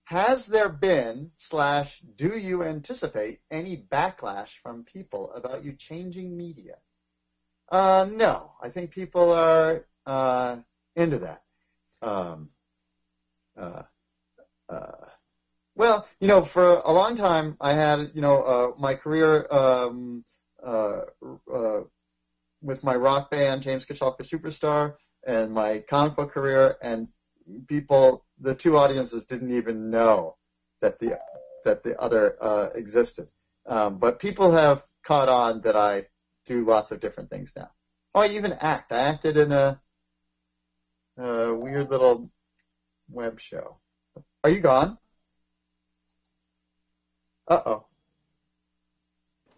Has there been / do you anticipate any backlash from people about you changing media? No. I think people are into that. Well, for a long time I had, my career with my rock band, James Kochalka Superstar, and my comic book career, and the two audiences didn't even know that the other existed. But people have caught on that I do lots of different things now. Oh, I even act. I acted in a weird little web show. Are you gone? Uh-oh.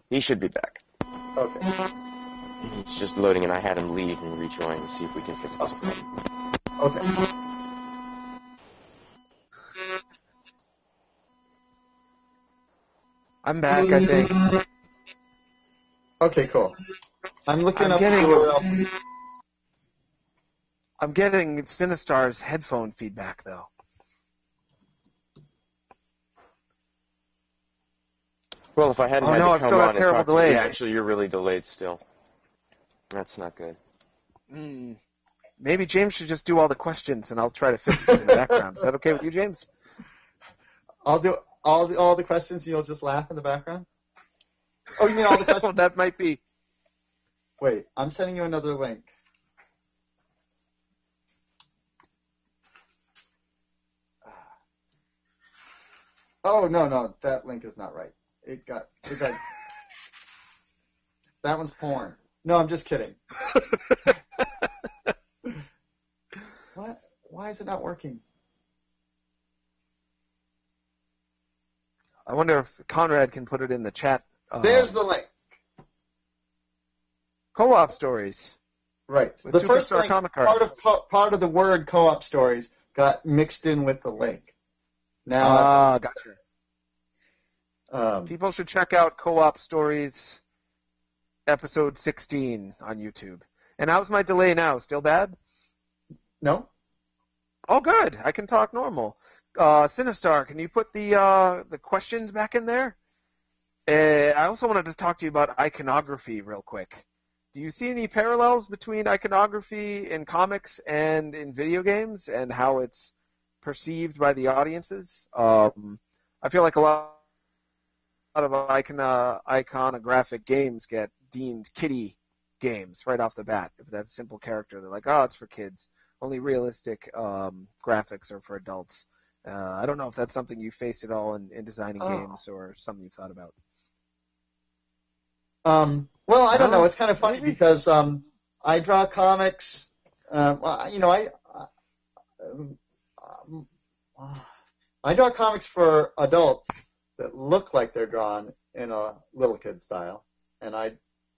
He should be back. Okay. He's just loading, and I had him leave and rejoin to see if we can fix this problem. Okay. I'm back, I think. Okay, cool. I'm looking up. I'm getting Sinistar's headphone feedback, though. Well, if I hadn't had to I've come still got on terrible and talk to you, delay. actually, you're really delayed still. That's not good. Maybe James should just do all the questions, and I'll try to fix this in the background. Is that okay with you, James? I'll do all the questions, and you'll just laugh in the background? Oh, you mean all the questions? That might be. Wait, I'm sending you another link. Oh, no, that link is not right. It got that one's porn. No, I'm just kidding. What? Why is it not working? I wonder if Conrad can put it in the chat. There's the link. Co-op stories. Right. With The first Superstar link, comic cards. part of the word co-op stories got mixed in with the link. Now, gotcha. Um, People should check out Co-op Stories episode 16 on YouTube. And how's my delay now? Still bad? no? Oh, good. I can talk normal. Sinistar, can you put the questions back in there? I also wanted to talk to you about iconography real quick. Do you see any parallels between iconography in comics and in video games and how it's perceived by the audiences? I feel like a lot of iconographic games get deemed kiddie games right off the bat. If that's a simple character, they're like, oh, it's for kids. Only realistic graphics are for adults. I don't know if that's something you face at all in designing games or something you've thought about. Well, I don't know. It's kind of funny because I draw comics. I draw comics for adults that look like they're drawn in a little kid style, and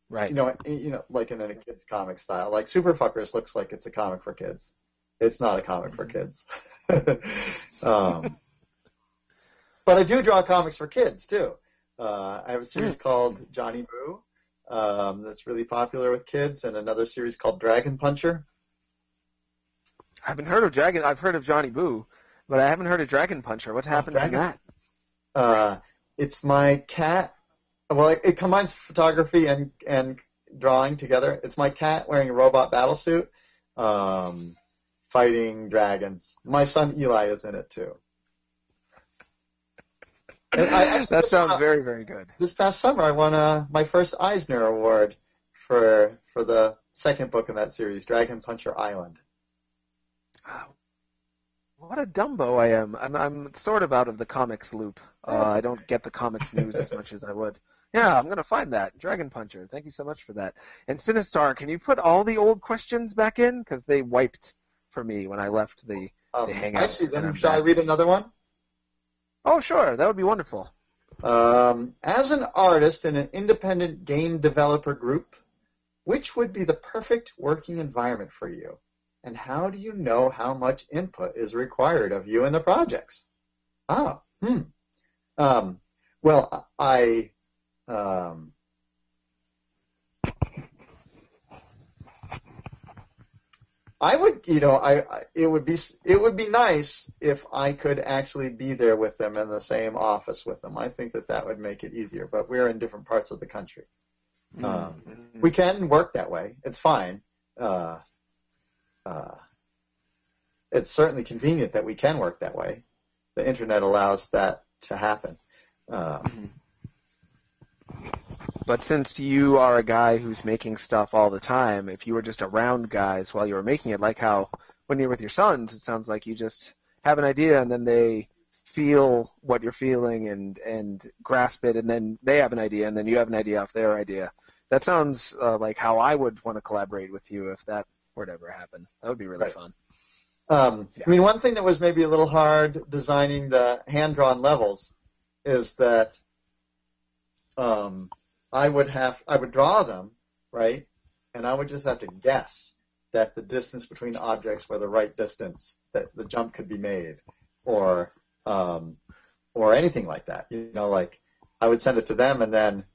Right. like in a kid's comic style. Like Super Fuckers looks like it's a comic for kids. It's not a comic for kids. But I do draw comics for kids too. I have a series called Johnny Boo that's really popular with kids, and another series called Dragon Puncher. I haven't heard of Dragon. I've heard of Johnny Boo, but I haven't heard of Dragon Puncher. What's happened to that? It's my cat. Well, it combines photography and drawing together. It's my cat wearing a robot battle suit, fighting dragons. My son Eli is in it too. That sounds very, very good. This past summer, I won my first Eisner Award for the second book in that series, Dragon Puncher Island. What a dumbo I am. I'm sort of out of the comics loop. I don't get the comics news as much as I would. Yeah, I'm going to find that. Dragon Puncher. Thank you so much for that. And Sinistar, can you put all the old questions back in? Because they wiped for me when I left the Hangout. I see them. Shall I read another one? Oh, sure. That would be wonderful. As an artist in an independent game developer group, which would be the perfect working environment for you? And how do you know how much input is required of you in the projects? Well, I would, it would be nice if I could actually be there with them in the same office with them. I think that would make it easier, but we're in different parts of the country. We can work that way. It's fine. It's certainly convenient that we can work that way. The internet allows that to happen. But since you are a guy who's making stuff all the time, if you were just around guys while you were making it, like how when you're with your sons, it sounds like you just have an idea and then they feel what you're feeling and grasp it, and then they have an idea and then you have an idea off their idea. That sounds like how I would want to collaborate with you if that were to ever happen. That would be really fun. I mean, one thing that was maybe a little hard designing the hand-drawn levels is that I would draw them, right? And I would just have to guess that the distance between objects were the right distance, that the jump could be made, or anything like that. Like I would send it to them, and then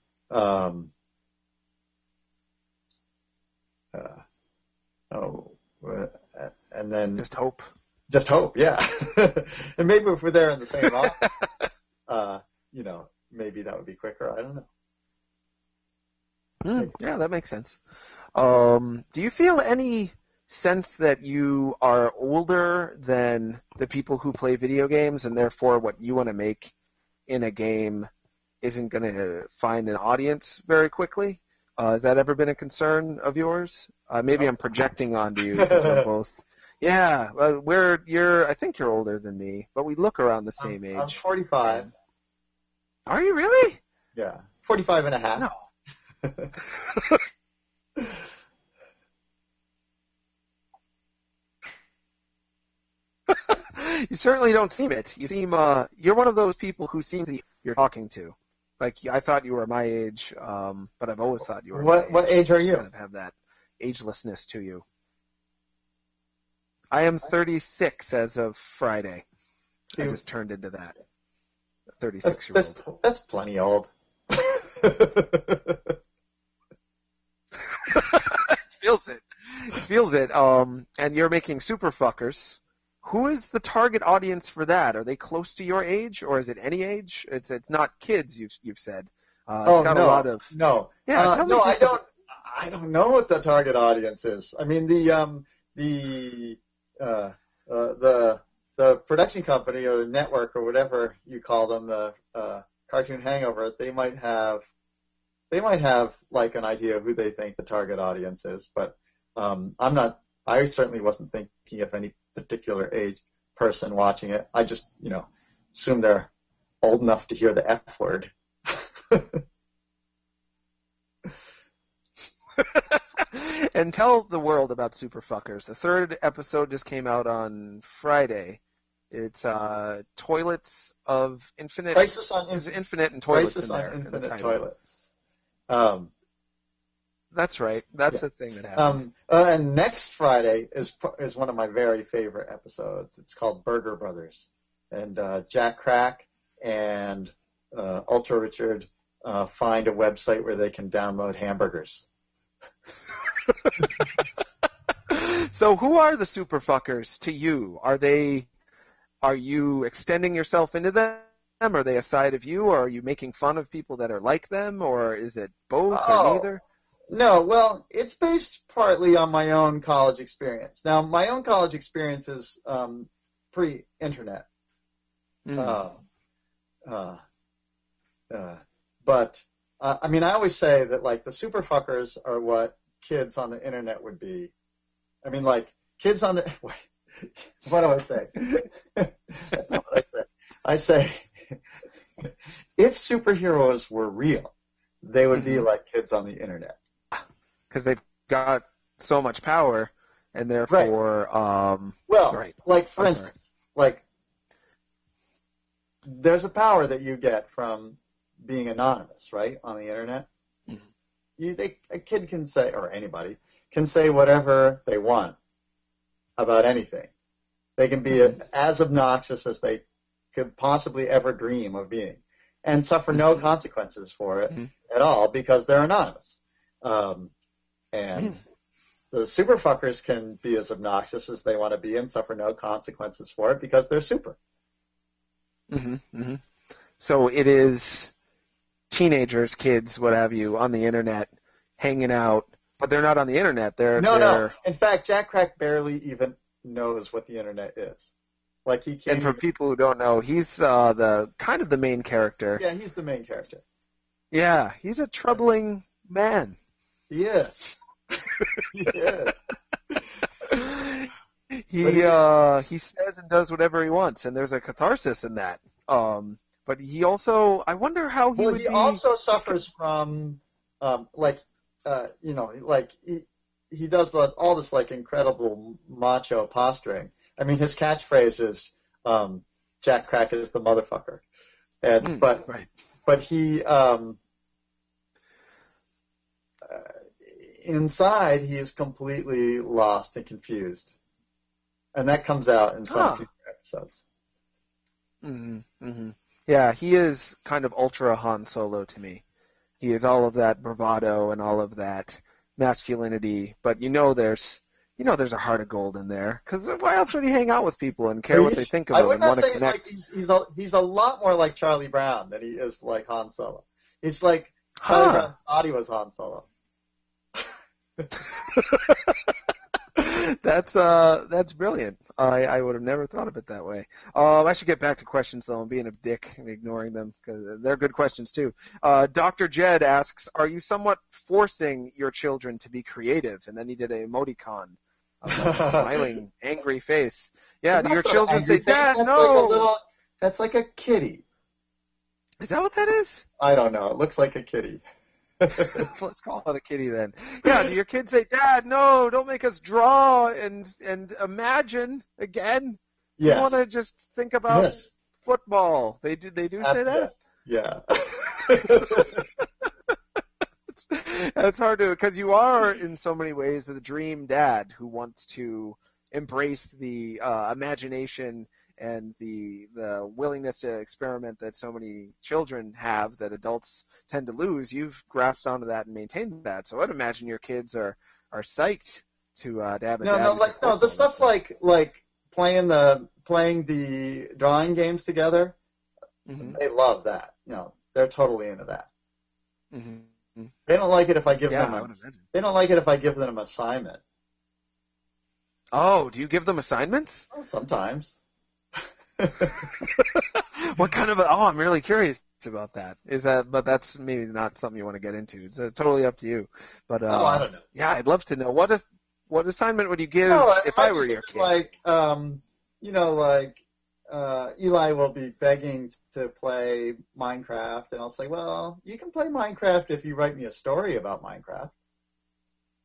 and then just hope. Just hope, yeah. And maybe if we're there in the same office, maybe that would be quicker. I don't know. Yeah, that makes sense. Do you feel any sense that you are older than the people who play video games, and therefore what you want to make in a game isn't going to find an audience very quickly? Has that ever been a concern of yours? Maybe I'm projecting onto you because we're both Yeah, I think you're older than me, but we look around the same age. I'm 45. Are you really? Yeah, 45 and a half. No. You certainly don't seem it. You seem, you're one of those people who seem to you're talking to. Like, I thought you were my age, but I've always thought you were my age. What age are you? Kind of have that agelessness to you. I am 36 as of Friday. I just turned into that. A 36-year-old. That's plenty old. It feels it. It feels it. And you're making super fuckers. Who is the target audience for that? Are they close to your age, or is it any age? It's not kids. You've said. It's got a lot of Yeah, I don't know what the target audience is. I mean the production company or the network or whatever you call them, the Cartoon Hangover, they might have like an idea of who they think the target audience is, but I certainly wasn't thinking of any particular age person watching it. I just, assume they're old enough to hear the F word. And tell the world about Super Fuckers. The third episode just came out on Friday. It's Toilets of Infinite. Crisis on Infinite and Toilets Crisis in there. on In the Infinite title. Toilets. That's right. That's a thing that happened. And next Friday is one of my very favorite episodes. It's called Burger Brothers, and Jack Crack and Ultra Richard find a website where they can download hamburgers. So who are the super fuckers to you? Are you extending yourself into them? Are they a side of you, or are you making fun of people that are like them, or is it both or neither? No, well, it's based partly on my own college experience. Now, my own college experience is pre-internet. But I mean, I always say that, like, the super fuckers are what kids on the internet would be. I mean, like, kids on the... Wait, what do I say? That's not what I say. I say, if superheroes were real, they would be like kids on the internet. Because they've got so much power, and therefore... Like, for instance, like, there's a power that you get from being anonymous, right, on the internet. Mm-hmm. A kid can say, or anybody, can say whatever they want about anything. They can be as obnoxious as they could possibly ever dream of being, and suffer no consequences for it at all because they're anonymous. And the super fuckers can be as obnoxious as they want to be and suffer no consequences for it because they're super. So it is teenagers, kids, what have you, on the internet, hanging out, but they're not on the internet. No. In fact, Jack Crack barely even knows what the internet is. Like, he can't. And for people who don't know, he's the kind of the main character. Yeah, he's the main character. Yeah, he's a troubling man. He is. He is. He says and does whatever he wants, and there's a catharsis in that. But he also, I wonder how he would be... He also suffers from, he does all this, like, incredible macho posturing. I mean, his catchphrase is, Jack Crack is the motherfucker. And, but he, inside, he is completely lost and confused. And that comes out in some future episodes. Yeah, he is kind of ultra Han Solo to me. He is all of that bravado and all of that masculinity, but there's a heart of gold in there. Because why else would he hang out with people and care what they think of him and want to connect? He's a lot more like Charlie Brown than he is like Han Solo. He's like Charlie Brown's body was Han Solo. That's brilliant. I would have never thought of it that way. I should get back to questions, though. I'm being a dick and ignoring them because they're good questions, too. Dr. Jed asks, are you somewhat forcing your children to be creative? And then he did an emoticon Smiling, angry face. Yeah, do your That's not children an say, angry face, Dad, that's no? That's like a kitty. Is that what that is? I don't know. It looks like a kitty. Let's call it a kitty then. Yeah, do your kids say, Dad, no, don't make us draw and imagine again? Yes. You want to just think about football. They do say that? Yeah. That's hard to, because you are in so many ways the dream dad who wants to embrace the imagination and the willingness to experiment that so many children have that adults tend to lose. You've grafted onto that and maintained that. So I'd imagine your kids are psyched to have a dad. The stuff like playing the drawing games together. Mm-hmm. They love that. They're totally into that. Mm-hmm. They don't like it if I give them. They don't like it if I give them an assignment. Oh, do you give them assignments? Well, sometimes. What kind of? I'm really curious about that. But that's maybe not something you want to get into. It's totally up to you. But I don't know. Yeah, I'd love to know what assignment would you give if I were your kid? Like, Eli will be begging to play Minecraft, and I'll say, well, you can play Minecraft if you write me a story about Minecraft.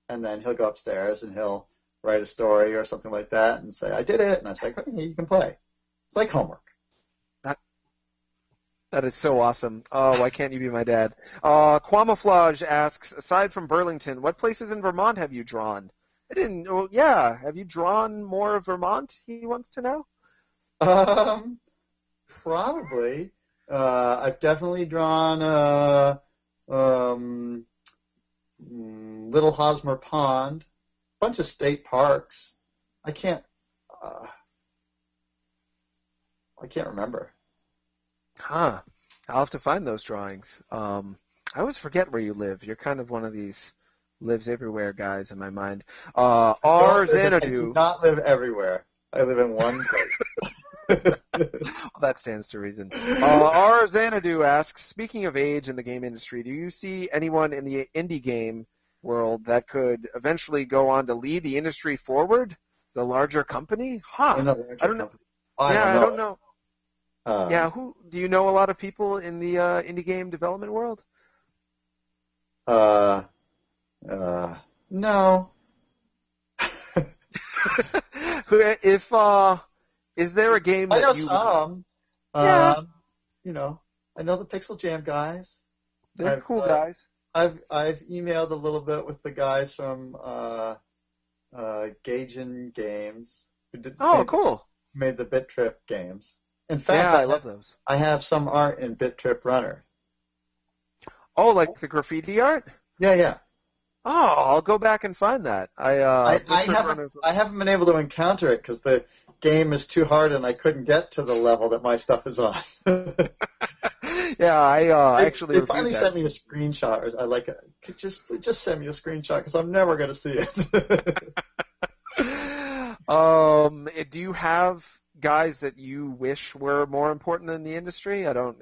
And then he'll go upstairs and he'll write a story or something like that and say, I did it. And I say, okay, you can play. It's like homework. That is so awesome. Oh, why can't you be my dad? Quamaflage asks, aside from Burlington, what places in Vermont have you drawn? I didn't. Well, yeah. Have you drawn more of Vermont? He wants to know. Probably. I've definitely drawn Little Hosmer Pond, a bunch of state parks. I can't remember. Huh. I'll have to find those drawings. I always forget where you live. You're kind of one of these lives everywhere guys in my mind. R. Xanadu. I do not live everywhere. I live in one place. Well, that stands to reason. R. Xanadu asks, speaking of age in the game industry, do you see anyone in the indie game world that could eventually go on to lead the industry forward? The larger company? Huh. I don't know. I don't know. Who do you know? A lot of people in the indie game development world? No. Is there a game that I know some. Yeah. I know the PixelJam guys. They're cool guys. I've emailed a little bit with the guys from Gaijin Games. Cool. Made the Bit Trip games. In fact, I love those. I have some art in Bit Trip Runner. Oh, like the graffiti art? Yeah. Oh, I'll go back and find that. I haven't been able to encounter it because the game is too hard and I couldn't get to the level that my stuff is on. Yeah, they finally sent me a screenshot. I like it. Just send me a screenshot because I'm never going to see it. Do you have guys that you wish were more important in the industry? I'm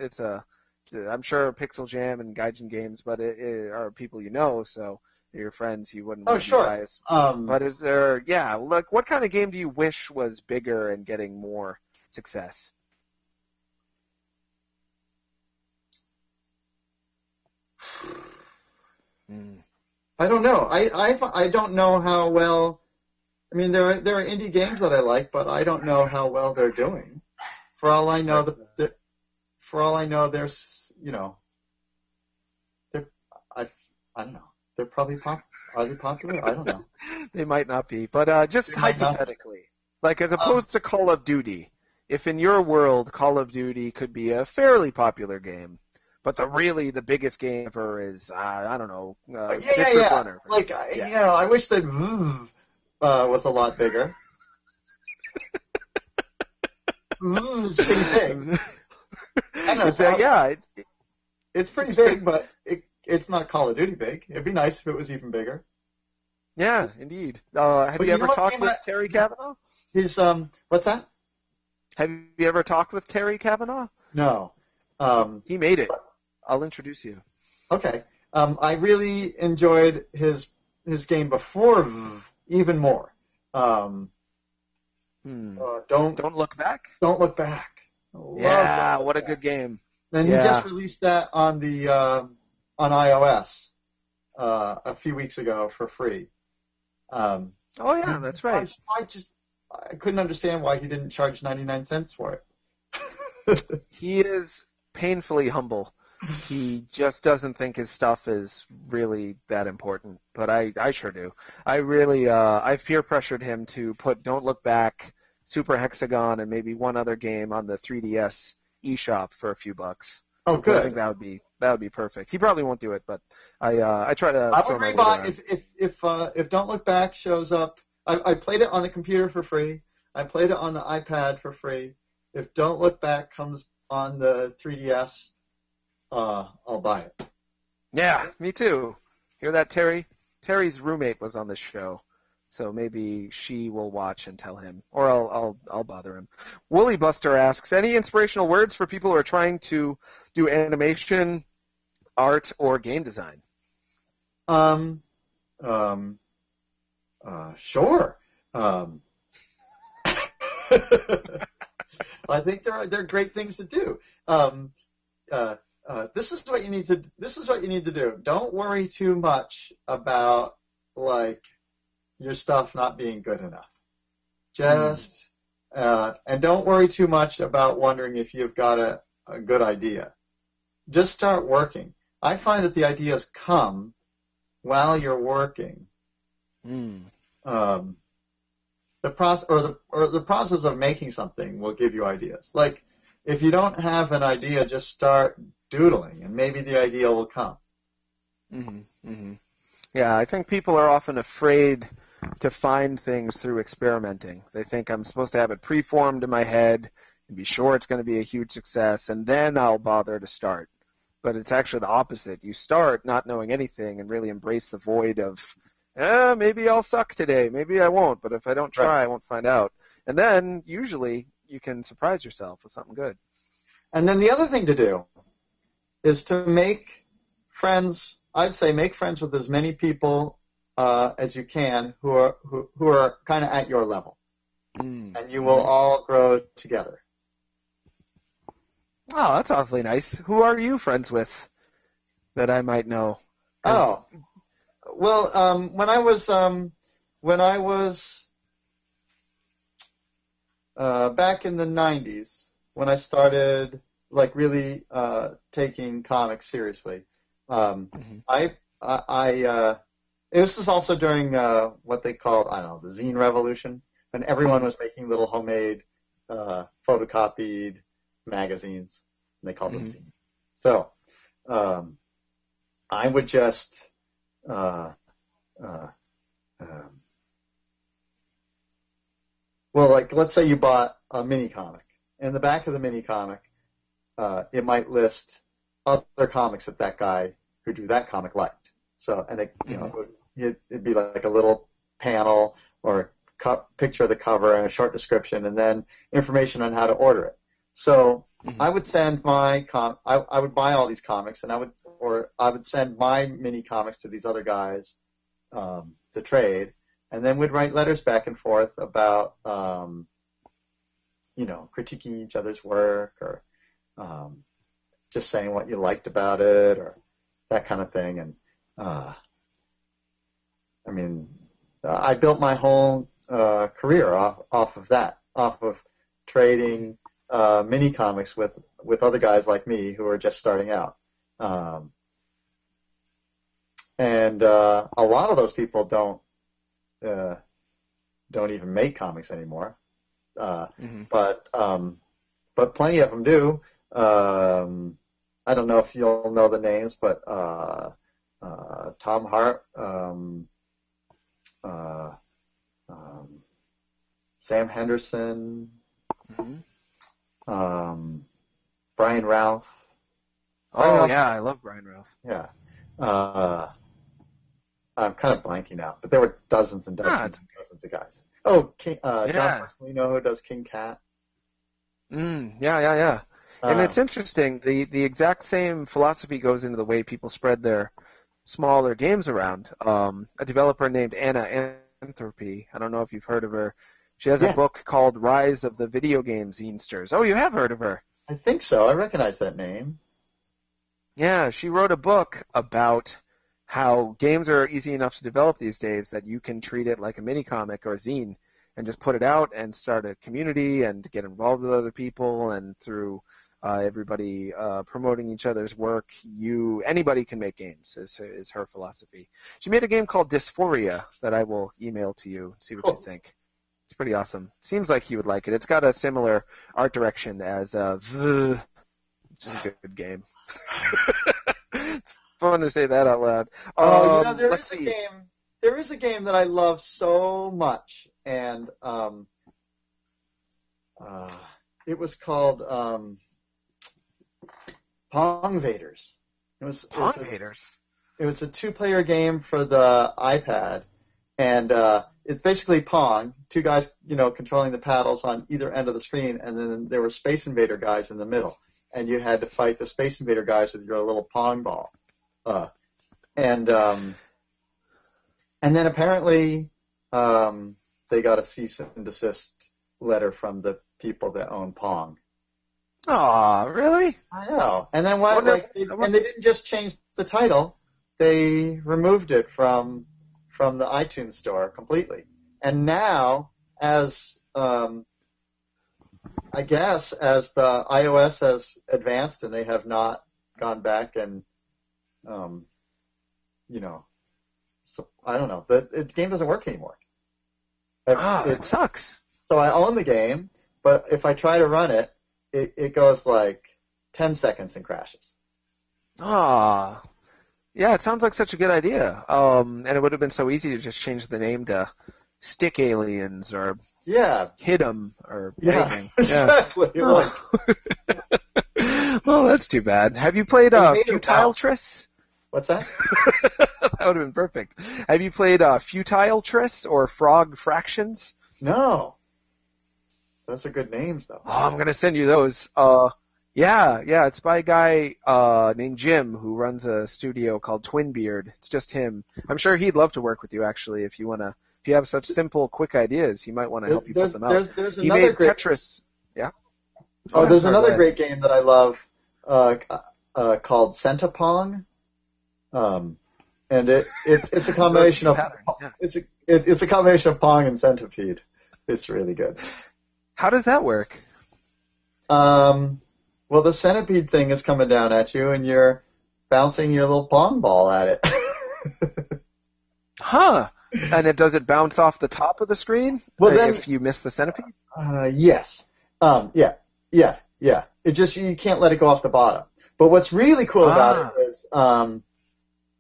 sure PixelJam and Gaijin Games, but it are people you know, so your friends you wouldn't want to be biased. But is there, what kind of game do you wish was bigger and getting more success? I don't know. I don't know how well. I mean, there are indie games that I like, but I don't know how well they're doing. For all I know, there's I don't know. They're probably popular. Are they popular? I don't know. They might not be, but just hypothetically, like as opposed to Call of Duty, if in your world Call of Duty could be a fairly popular game, but the biggest game ever is I don't know. Runner, like I wish that was a lot bigger. It's pretty big. I know, it's pretty big, but it's not Call of Duty big. It'd be nice if it was even bigger. Yeah, indeed. Have you ever talked with Terry Cavanaugh? He's what's that? Have you ever talked with Terry Cavanaugh? No. He made it. I'll introduce you. Okay. I really enjoyed his game before even more. Don't Look Back? Don't Look Back. Yeah, what a good game. And he just released that on the on iOS a few weeks ago for free. Oh yeah, that's right. I couldn't understand why he didn't charge 99 cents for it. He is painfully humble. He just doesn't think his stuff is really that important, but I sure do. I really I peer pressured him to put Don't Look Back, Super Hexagon, and maybe one other game on the 3DS eShop for a few bucks. Oh, good. I think that would be perfect. He probably won't do it, but I try to. I would rebuy if Don't Look Back shows up. I played it on the computer for free. I played it on the iPad for free. If Don't Look Back comes on the 3DS, I'll buy it. Yeah, me too. Hear that, Terry? Terry's roommate was on this show, so maybe she will watch and tell him, or I'll bother him. Woolly Buster asks, any inspirational words for people who are trying to do animation, art, or game design? Sure. I think they're great things to do. This is what you need to do. Don't worry too much about like your stuff not being good enough. Just and don't worry too much about wondering if you've got a good idea. Just start working. I find that the ideas come while you're working. The process of making something will give you ideas. Like if you don't have an idea, just start doodling, and maybe the idea will come. Yeah, I think people are often afraid to find things through experimenting. They think I'm supposed to have it preformed in my head and be sure it's going to be a huge success, and then I'll bother to start. But it's actually the opposite. You start not knowing anything and really embrace the void of, maybe I'll suck today, maybe I won't, but if I don't try, I won't find out. And then, usually, you can surprise yourself with something good. And then the other thing to do is to make friends. I'd say make friends with as many people as you can who are kind of at your level, and you will all grow together. Oh, that's awfully nice. Who are you friends with that I might know? Oh, well, when I was back in the 90s, when I started like really taking comics seriously, this was also during what they called, I don't know, the zine revolution, when everyone was making little homemade photocopied magazines, and they called them zines. So I would just well, like let's say you bought a mini comic. In the back of the mini comic, it might list other comics that guy who drew that comic liked. So, and they, it'd be like a little panel or picture of the cover and a short description, and then information on how to order it. So, I would send my I would buy all these comics, and I would send my mini comics to these other guys to trade, and then we'd write letters back and forth about critiquing each other's work, or just saying what you liked about it, or that kind of thing. And I built my whole career off of that, off of trading mini comics with other guys like me who are just starting out. And a lot of those people don't even make comics anymore. But plenty of them do. I don't know if you'll know the names, but Tom Hart, Sam Henderson, Brian Ralph. Yeah, I love Brian Ralph. Yeah. I'm kind of blanking out, but there were dozens and dozens and dozens of guys. Oh, John Marcelino, who does King Cat. Yeah. And it's interesting. The exact same philosophy goes into the way people spread their smaller games around. A developer named Anna Philanthropy. I don't know if you've heard of her. She has a book called Rise of the Video Game Zinesters. Oh, you have heard of her. I think so. I recognize that name. Yeah, she wrote a book about how games are easy enough to develop these days that you can treat it like a mini comic or a zine and just put it out and start a community and get involved with other people, and through everybody promoting each other's work, anybody can make games, is her philosophy. She made a game called Dysphoria that I will email to you and see what you think. It's pretty awesome. Seems like you would like it. It's got a similar art direction as which is a good game. It's fun to say that out loud. There is a game that I love so much, and it was called Pong Vaders. It was a 2-player game for the iPad, and it's basically Pong. 2 guys, controlling the paddles on either end of the screen, and then there were Space Invader guys in the middle, and you had to fight the Space Invader guys with your little Pong ball. And then apparently they got a cease and desist letter from the people that own Pong. Aw, really? I know. And then and they didn't just change the title; they removed it from the iTunes store completely. And now, as I guess, as the iOS has advanced and they have not gone back and, so I don't know. The game doesn't work anymore. It sucks. So I own the game, but if I try to run it, it goes like 10 seconds and crashes. Ah. Yeah, it sounds like such a good idea. And it would have been so easy to just change the name to Stick Aliens or Hit 'em or anything. Exactly. Yeah. Well, that's too bad. Have you played Futile Triss? What's that? That would have been perfect. Have you played Futile Triss or Frog Fractions? No. Those are good names, though. Oh, I'm going to send you those. Yeah, it's by a guy named Jim who runs a studio called Twinbeard. It's just him. I'm sure he'd love to work with you, actually, if you have such simple, quick ideas. He might want to help you put them out. He made Tetris. Yeah. There's another great game that I love called Centipong. And it's a combination of it's a combination of Pong and Centipede. It's really good. How does that work? Well, the centipede thing is coming down at you, and you're bouncing your little Pong ball at it. Huh. And does it bounce off the top of the screen if you miss the centipede? Yes. Yeah. It just, you can't let it go off the bottom. But what's really cool about it is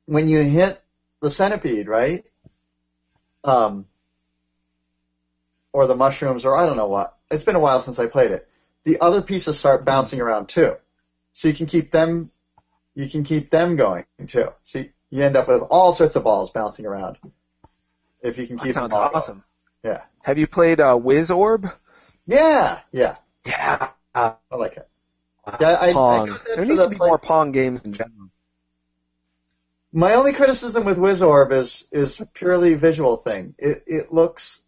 when you hit the centipede, right? Or the mushrooms, or I don't know what. It's been a while since I played it. The other pieces start bouncing around too. So you can keep them going too. So you end up with all sorts of balls bouncing around. If you can keep them all going. Sounds awesome. Yeah. Have you played Wizorb? Yeah. I like it. Yeah, Pong. There needs to be more Pong games in general. My only criticism with Wizorb is a purely visual thing. It looks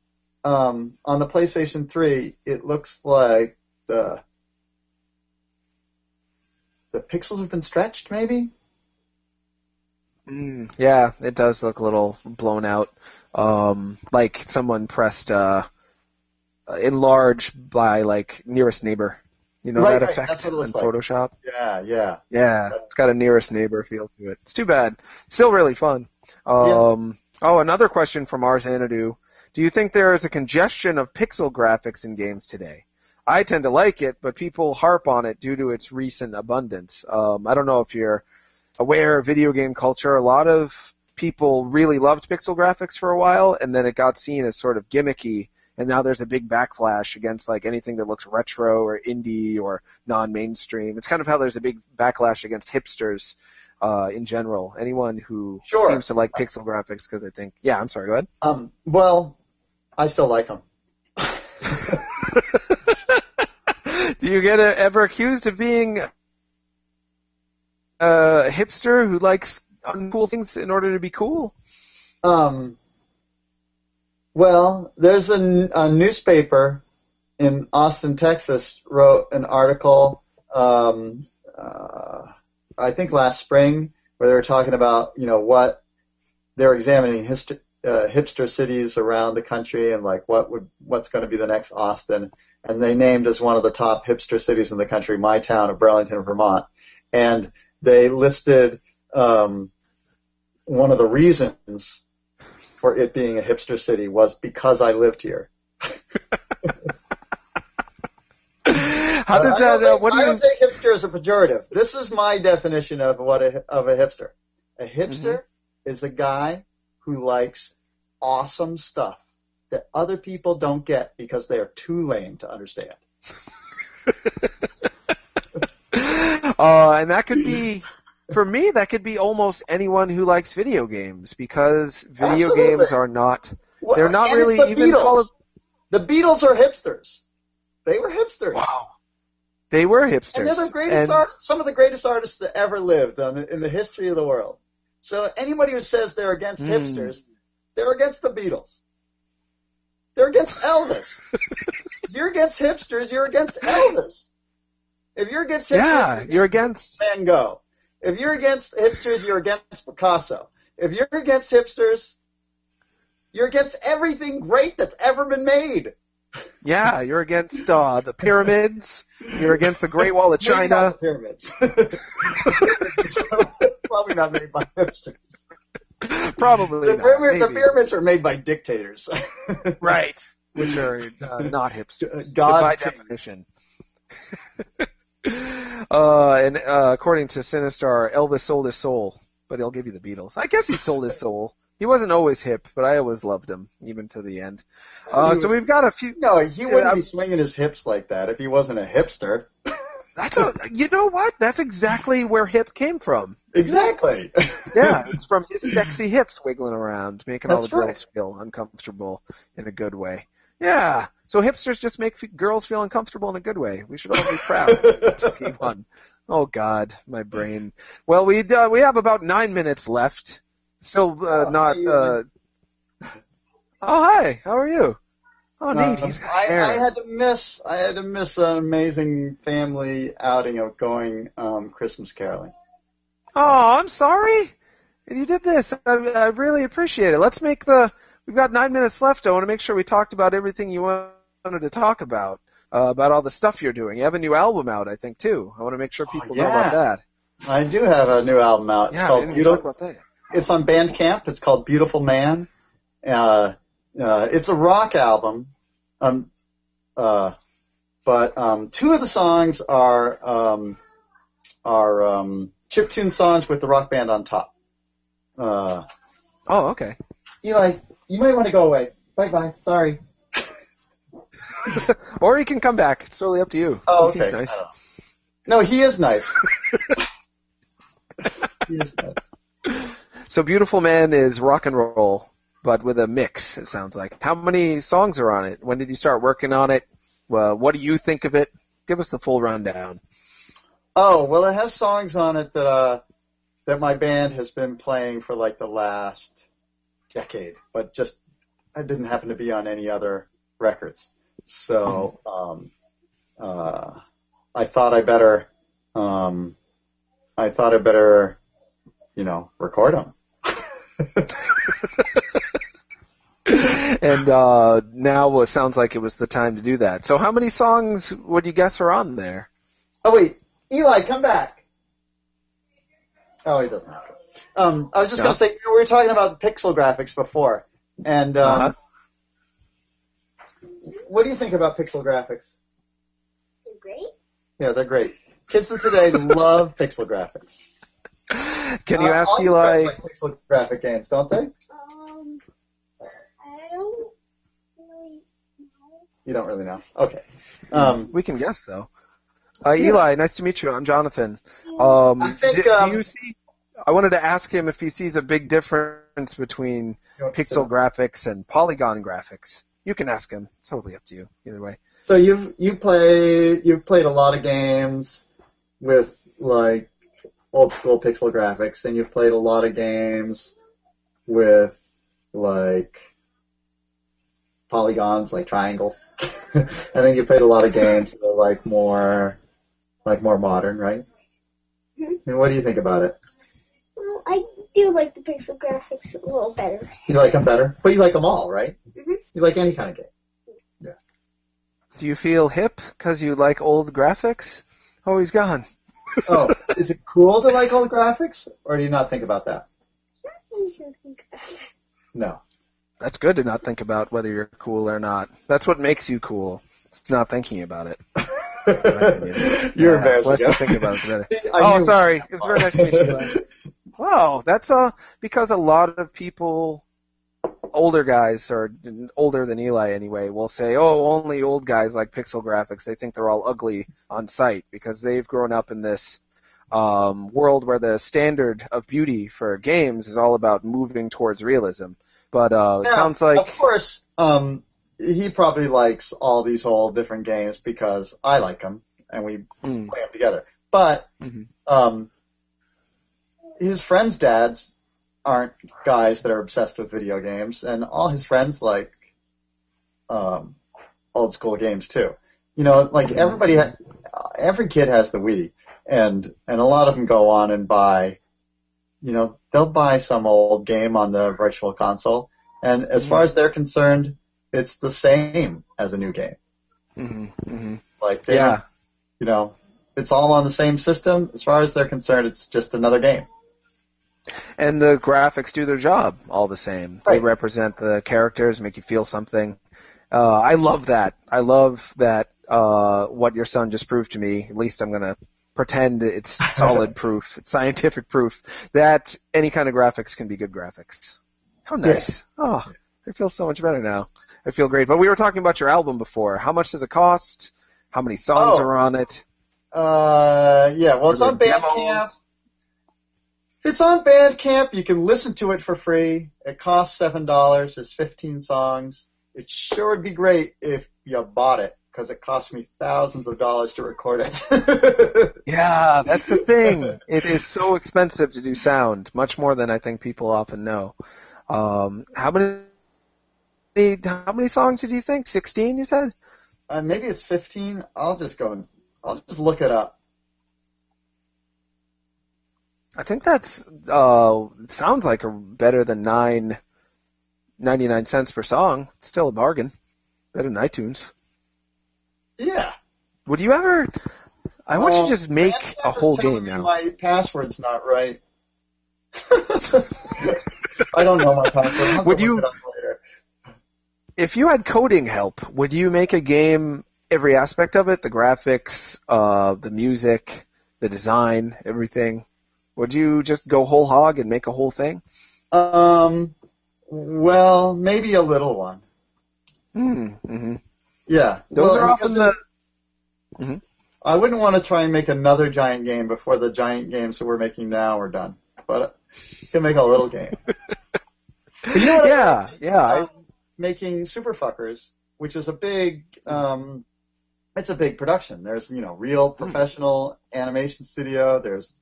on the PlayStation 3, it looks like the pixels have been stretched, maybe? Yeah, it does look a little blown out. Like someone pressed enlarge by nearest neighbor. You know that effect in Photoshop? Yeah. Yeah, it's got a nearest neighbor feel to it. It's too bad. It's still really fun. Another question from R. Xanadu. Do you think there is a congestion of pixel graphics in games today? I tend to like it, but people harp on it due to its recent abundance. I don't know if you're aware of video game culture. A lot of people really loved pixel graphics for a while, and then it got seen as sort of gimmicky, and now there's a big backlash against anything that looks retro or indie or non-mainstream. It's kind of how there's a big backlash against hipsters in general. Anyone who seems to like pixel graphics because they think... Yeah, I'm sorry, go ahead. Well, I still like them. Do you get ever accused of being a hipster who likes uncool things in order to be cool? Well, there's a newspaper in Austin, Texas, wrote an article, I think last spring, where they were talking about, what they're examining hipster cities around the country and like what's going to be the next Austin. And they named as one of the top hipster cities in the country my town of Burlington, Vermont. And they listed one of the reasons for it being a hipster city was because I lived here. How does that? I don't take hipster as a pejorative. This is my definition of a hipster. A hipster is a guy who likes awesome stuff that other people don't get because they are too lame to understand. And that could be, for me, that could be almost anyone who likes video games because video games are not. They're not really even called. The Beatles are hipsters. They were hipsters. Wow. They were hipsters. And they're the greatest some of the greatest artists that ever lived in the history of the world. So anybody who says they're against hipsters, they're against the Beatles. They're against Elvis. If you're against hipsters, you're against Elvis. If you're against hipsters, you're against Van Gogh. If you're against hipsters, you're against Picasso. If you're against hipsters, you're against everything great that's ever been made. Yeah, you're against the pyramids. You're against the Great Wall of China. Maybe not the pyramids. Probably not made by hipsters. Probably the pyramids are made by dictators. Right. Which are not hipsters. God by definition. And according to Sinistar, Elvis sold his soul, but he'll give you the Beatles. I guess he sold his soul. He wasn't always hip, but I always loved him, even to the end. So we've got a few... No, he wouldn't be swinging his hips like that if he wasn't a hipster. You know what? That's exactly where hip came from. Exactly. Yeah, it's from his sexy hips wiggling around, making all the girls feel uncomfortable in a good way. Yeah, so hipsters just make girls feel uncomfortable in a good way. We should all be proud to be one. Oh, God, my brain. Well, we have about 9 minutes left. Still not... Oh, hi, how are you? Oh, neat. He's got hair. I had to miss an amazing family outing of going Christmas caroling. Oh, I'm sorry. You did this. I really appreciate it. We've got 9 minutes left. I want to make sure we talked about everything you wanted to talk about all the stuff you're doing. You have a new album out, I think, too. I want to make sure people know about that. I do have a new album out. It's called Beautiful. Talk about that. It's on Bandcamp. It's called Beautiful Man. It's a rock album. But two of the songs are chiptune songs with the rock band on top. Oh, okay. Eli, you might want to go away. Bye-bye. Sorry. Or you can come back. It's totally up to you. Oh, he okay. Seems nice. No, he is nice. He is nice. So Beautiful Man is rock and roll, but with a mix, it sounds like. How many songs are on it? When did you start working on it? What do you think of it? Give us the full rundown. Oh, well, it has songs on it that my band has been playing for like the last decade, but just I didn't happen to be on any other records. So I thought I better record them. And now it sounds like it was the time to do that. So how many songs would you guess are on there? Oh, wait. Eli, come back. Oh, he doesn't have to. I was just going to say, we were talking about pixel graphics before. And what do you think about pixel graphics? They're great. Yeah, they're great. Kids of today love pixel graphics. Can you ask all Eli? Like pixel graphic games, don't they? I don't really know. You don't really know. Okay. We can guess though. Eli, nice to meet you. I'm Jonathan. I think. Do you see? I wanted to ask him if he sees a big difference between pixel graphics and polygon graphics. You can ask him. It's totally up to you. Either way. So you've played a lot of games with like old school pixel graphics, and you've played a lot of games with like polygons, like triangles. And then you played a lot of games that are like more modern, right? Mhm. And what do you think about it? Well, I do like the pixel graphics a little better. You like them better, but you like them all, right? Mhm. You like any kind of game. Do you feel hip because you like old graphics? Oh, he's gone. Oh, is it cool to like old graphics, or do you not think about that? No. That's good to not think about whether you're cool or not. That's what makes you cool. It's not thinking about it. You're Yeah, embarrassing. less you think about it, the better. I Oh, knew- sorry. It was very nice to meet you, Glenn. Wow, that's because a lot of people, older guys, or older than Eli anyway, will say, oh, only old guys like pixel graphics. They think they're all ugly on sight because they've grown up in this world where the standard of beauty for games is all about moving towards realism. But it sounds like... Of course, he probably likes all these whole different games because I like them, and we play them together. But his friends' dads aren't guys that are obsessed with video games, and all his friends like old school games too. You know, like every kid has the Wii, and a lot of them go on and buy, you know, they'll buy some old game on the virtual console, and as far as they're concerned, it's the same as a new game. Like they don't, you know, it's all on the same system. As far as they're concerned, it's just another game. And the graphics do their job all the same. They Right. represent the characters, make you feel something. I love that. I love that what your son just proved to me. At least I'm going to pretend it's solid proof, it's scientific proof, that any kind of graphics can be good graphics. How nice. Oh, I feel so much better now. I feel great. But we were talking about your album before. How much does it cost? How many songs are on it? Yeah, well, it's Are on there Bandcamp. demos? If it's on Bandcamp, you can listen to it for free. It costs $7. There's 15 songs. It sure would be great if you bought it, because it cost me thousands of dollars to record it. Yeah, that's the thing. It is so expensive to do sound, much more than I think people often know. How many songs did you think? 16, you said? Maybe it's 15. I'll just look it up. I think that's sounds like better than 99 cents per song. It's still a bargain. Better than iTunes. Yeah. Would you ever? I want you to just make Bandcamp a whole is telling game me now. My password's not right. I don't know my password. I'll have to Would look you- it up later. If you had coding help, would you make a game every aspect of it? The graphics, the music, the design, everything. Would you just go whole hog and make a whole thing? Well, maybe a little one. Mm-hmm. Yeah. Those Well, are often because the. I wouldn't want to try and make another giant game before the giant games that we're making now are done. But you can make a little game. But you know what? Yeah. I'm making Super Fuckers, which is a big. It's a big production. There's real professional animation studio. There's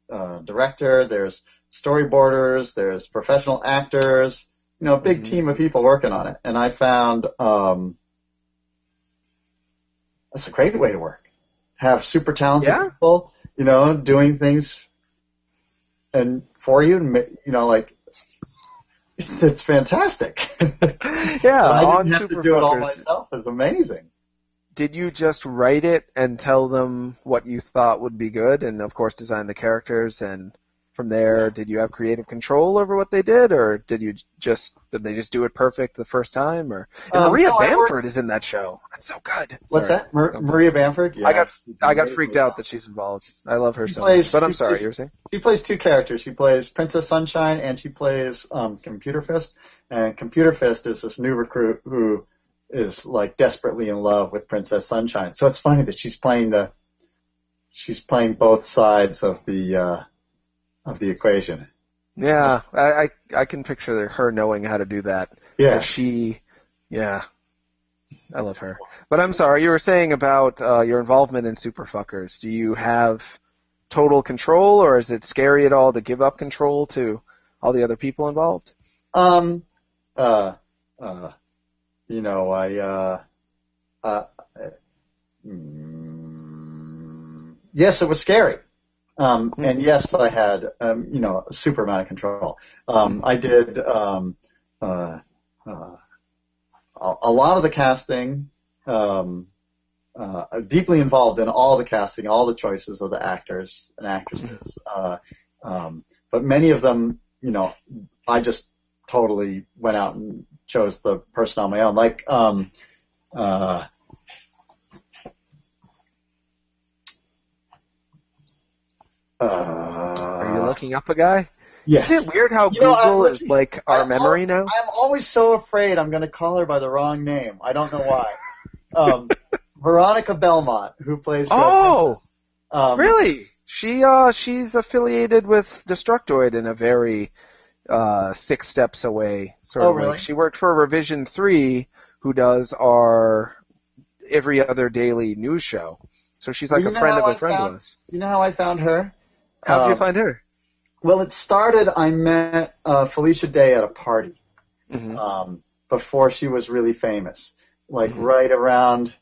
director. There's storyboarders. There's professional actors. Big team of people working on it. And I found that's a great way to work. Have super talented people, doing things and for you, and it's fantastic. Yeah, I on didn't have Super to do it all Fuckers. myself. It's amazing. Did you just write it and tell them what you thought would be good, and of course design the characters, and from there, did you have creative control over what they did, or did they just do it perfect the first time? Or and Maria no, I Bamford worked- is in that show. That's so good. What's Sorry. that? Maria Bamford? Yeah, I got freaked out that she's involved. I love her She so plays- much. But I'm she sorry, plays- you were saying? She plays two characters. She plays Princess Sunshine and she plays Computer Fist. And Computer Fist is this new recruit who is like desperately in love with Princess Sunshine. So it's funny that she's playing both sides of the equation. Yeah, I can picture her knowing how to do that. Yeah. I love her. But I'm sorry, you were saying about your involvement in Super Fuckers. Do you have total control, or is it scary at all to give up control to all the other people involved? you know, yes, it was scary. And yes, I had, you know, a super amount of control. I did a lot of the casting, deeply involved in all the casting, all the choices of the actors and actresses. But many of them, you know, I just totally went out and chose the person on my own. Like, Are you looking up a guy? yes. Isn't it weird how Google is like our memory now? I'm always so afraid I'm going to call her by the wrong name. I don't know why. Veronica Belmont, who plays. Oh, really? She's affiliated with Dtoid in a very 6 steps away sort of really? way. She worked for Revision 3, who does our every other daily news show. So she's like a friend of a friend of us. You know how I found her? How did you find her? Well, it started, I met Felicia Day at a party before she was really famous. Like right around,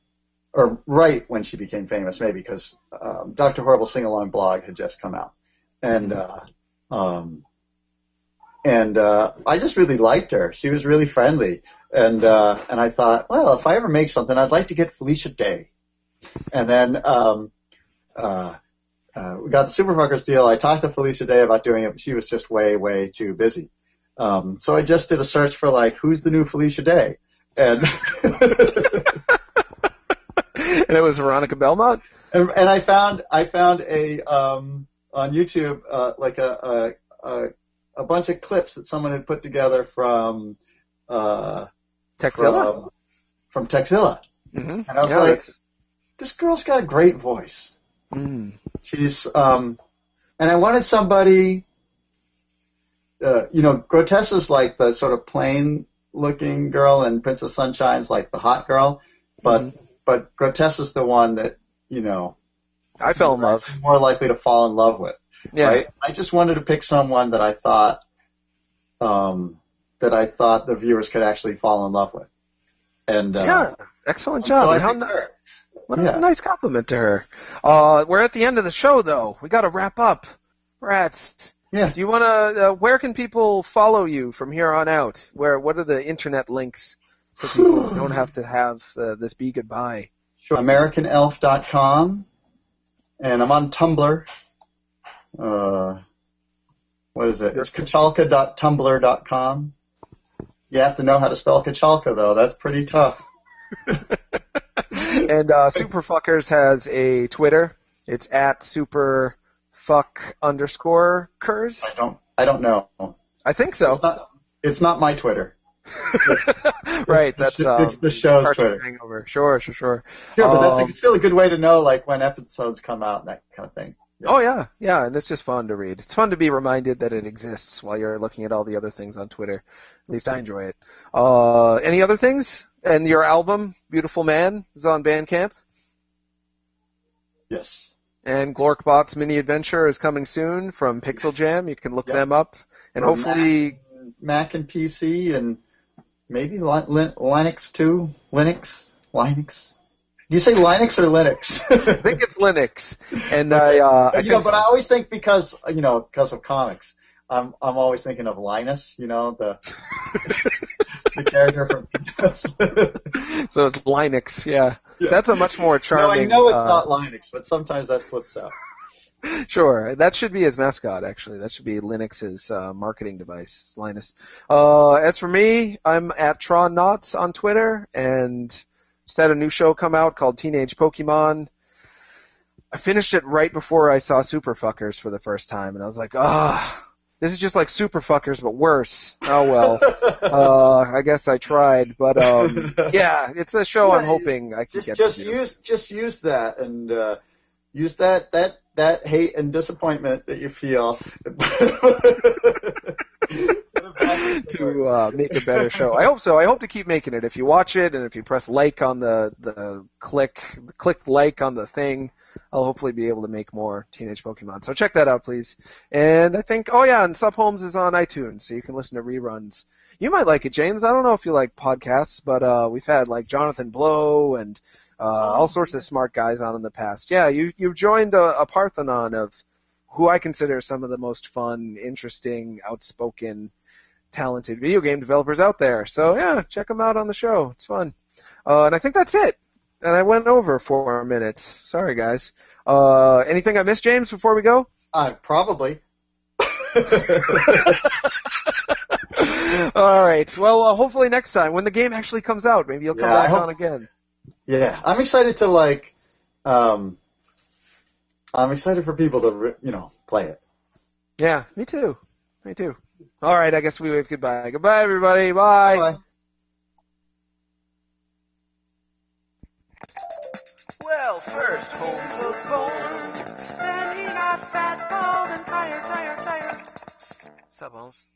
or right when she became famous, maybe, because Dr. Horrible Sing-Along blog had just come out. And I just really liked her. She was really friendly. And I thought, well, if I ever make something, I'd like to get Felicia Day. And then we got the Superfuckers deal. I talked to Felicia Day about doing it, but she was just way, way too busy. So I just did a search for, like, who's the new Felicia Day? And and it was Veronica Belmont? And I found a on YouTube like a bunch of clips that someone had put together from Texilla? From Texilla. Mm-hmm. And I was like, this girl's got a great voice. She's and I wanted somebody, you know, Grotessa's like the sort of plain looking girl and Princess Sunshine's like the hot girl, but Grotessa's the one that, you know, I fell in love. More likely to fall in love with. Yeah. Right? I just wanted to pick someone that I thought the viewers could actually fall in love with. And yeah, excellent job. So and what a nice compliment to her. We're at the end of the show, though. We got to wrap up. Rats. Yeah. Do you want to? Where can people follow you from here on out? What are the internet links so people don't have to have this be goodbye? Sure. AmericanElf.com, and I'm on Tumblr. What is it? It's Kochalka.tumblr.com. You have to know how to spell Kochalka, though. That's pretty tough. And Superfuckers has a Twitter. It's at superfuck_curs. I don't know. I think so. It's not my Twitter. Right, that's it's the show's Twitter. Hangover. Sure. Sure, but that's still a good way to know, like, when episodes come out and that kind of thing. Yeah. Oh yeah, and it's just fun to read. It's fun to be reminded that it exists while you're looking at all the other things on Twitter. At least I enjoy it. Any other things? And your album, Beautiful Man, is on Bandcamp. Yes. And Glorkbot's Mini Adventure is coming soon from PixelJam. You can look them up, and hopefully Mac and PC, and maybe Linux too. Linux. Do you say Linux or Linux? I think it's Linux, and I but I always think because of comics, I'm always thinking of Linus, the the character from Peanuts. So it's Linux, yeah. That's a much more charming. No, I know it's not Linux, but sometimes that slips out. Sure, that should be his mascot. Actually, that should be Linux's marketing device, Linus. As for me, I'm at TronNauts on Twitter, and just had a new show come out called Teenage Pokemon. I finished it right before I saw Superfuckers for the first time, and I was like, this is just like Superfuckers, but worse. Oh, well. I guess I tried, but, yeah, it's a show I'm hoping I can get to do. Just use that, and use that hate and disappointment that you feel. to make a better show. I hope so. I hope to keep making it. If you watch it and if you press like on the click like on the thing, I'll hopefully be able to make more Teenage Pokemon. So check that out, please. And I think, and Sub Holmes is on iTunes, so you can listen to reruns. You might like it, James. I don't know if you like podcasts, but we've had like Jonathan Blow and all sorts of smart guys on in the past. Yeah, you've joined a Parthenon of who I consider some of the most fun, interesting, outspoken, talented video game developers out there. So yeah, check them out on the show. It's fun. And I think that's it. And I went over 4 minutes. Sorry, guys. Anything I missed, James, before we go? Probably. All right. Well, hopefully next time, when the game actually comes out, maybe you'll come back on again. Yeah, I'm excited to I'm excited for people to play it. Yeah, me too. All right, I guess we wave goodbye. Goodbye, everybody. Bye. Bye. Well, first Holmes was born, then he got fat, bald, and tired. Sup, Holmes?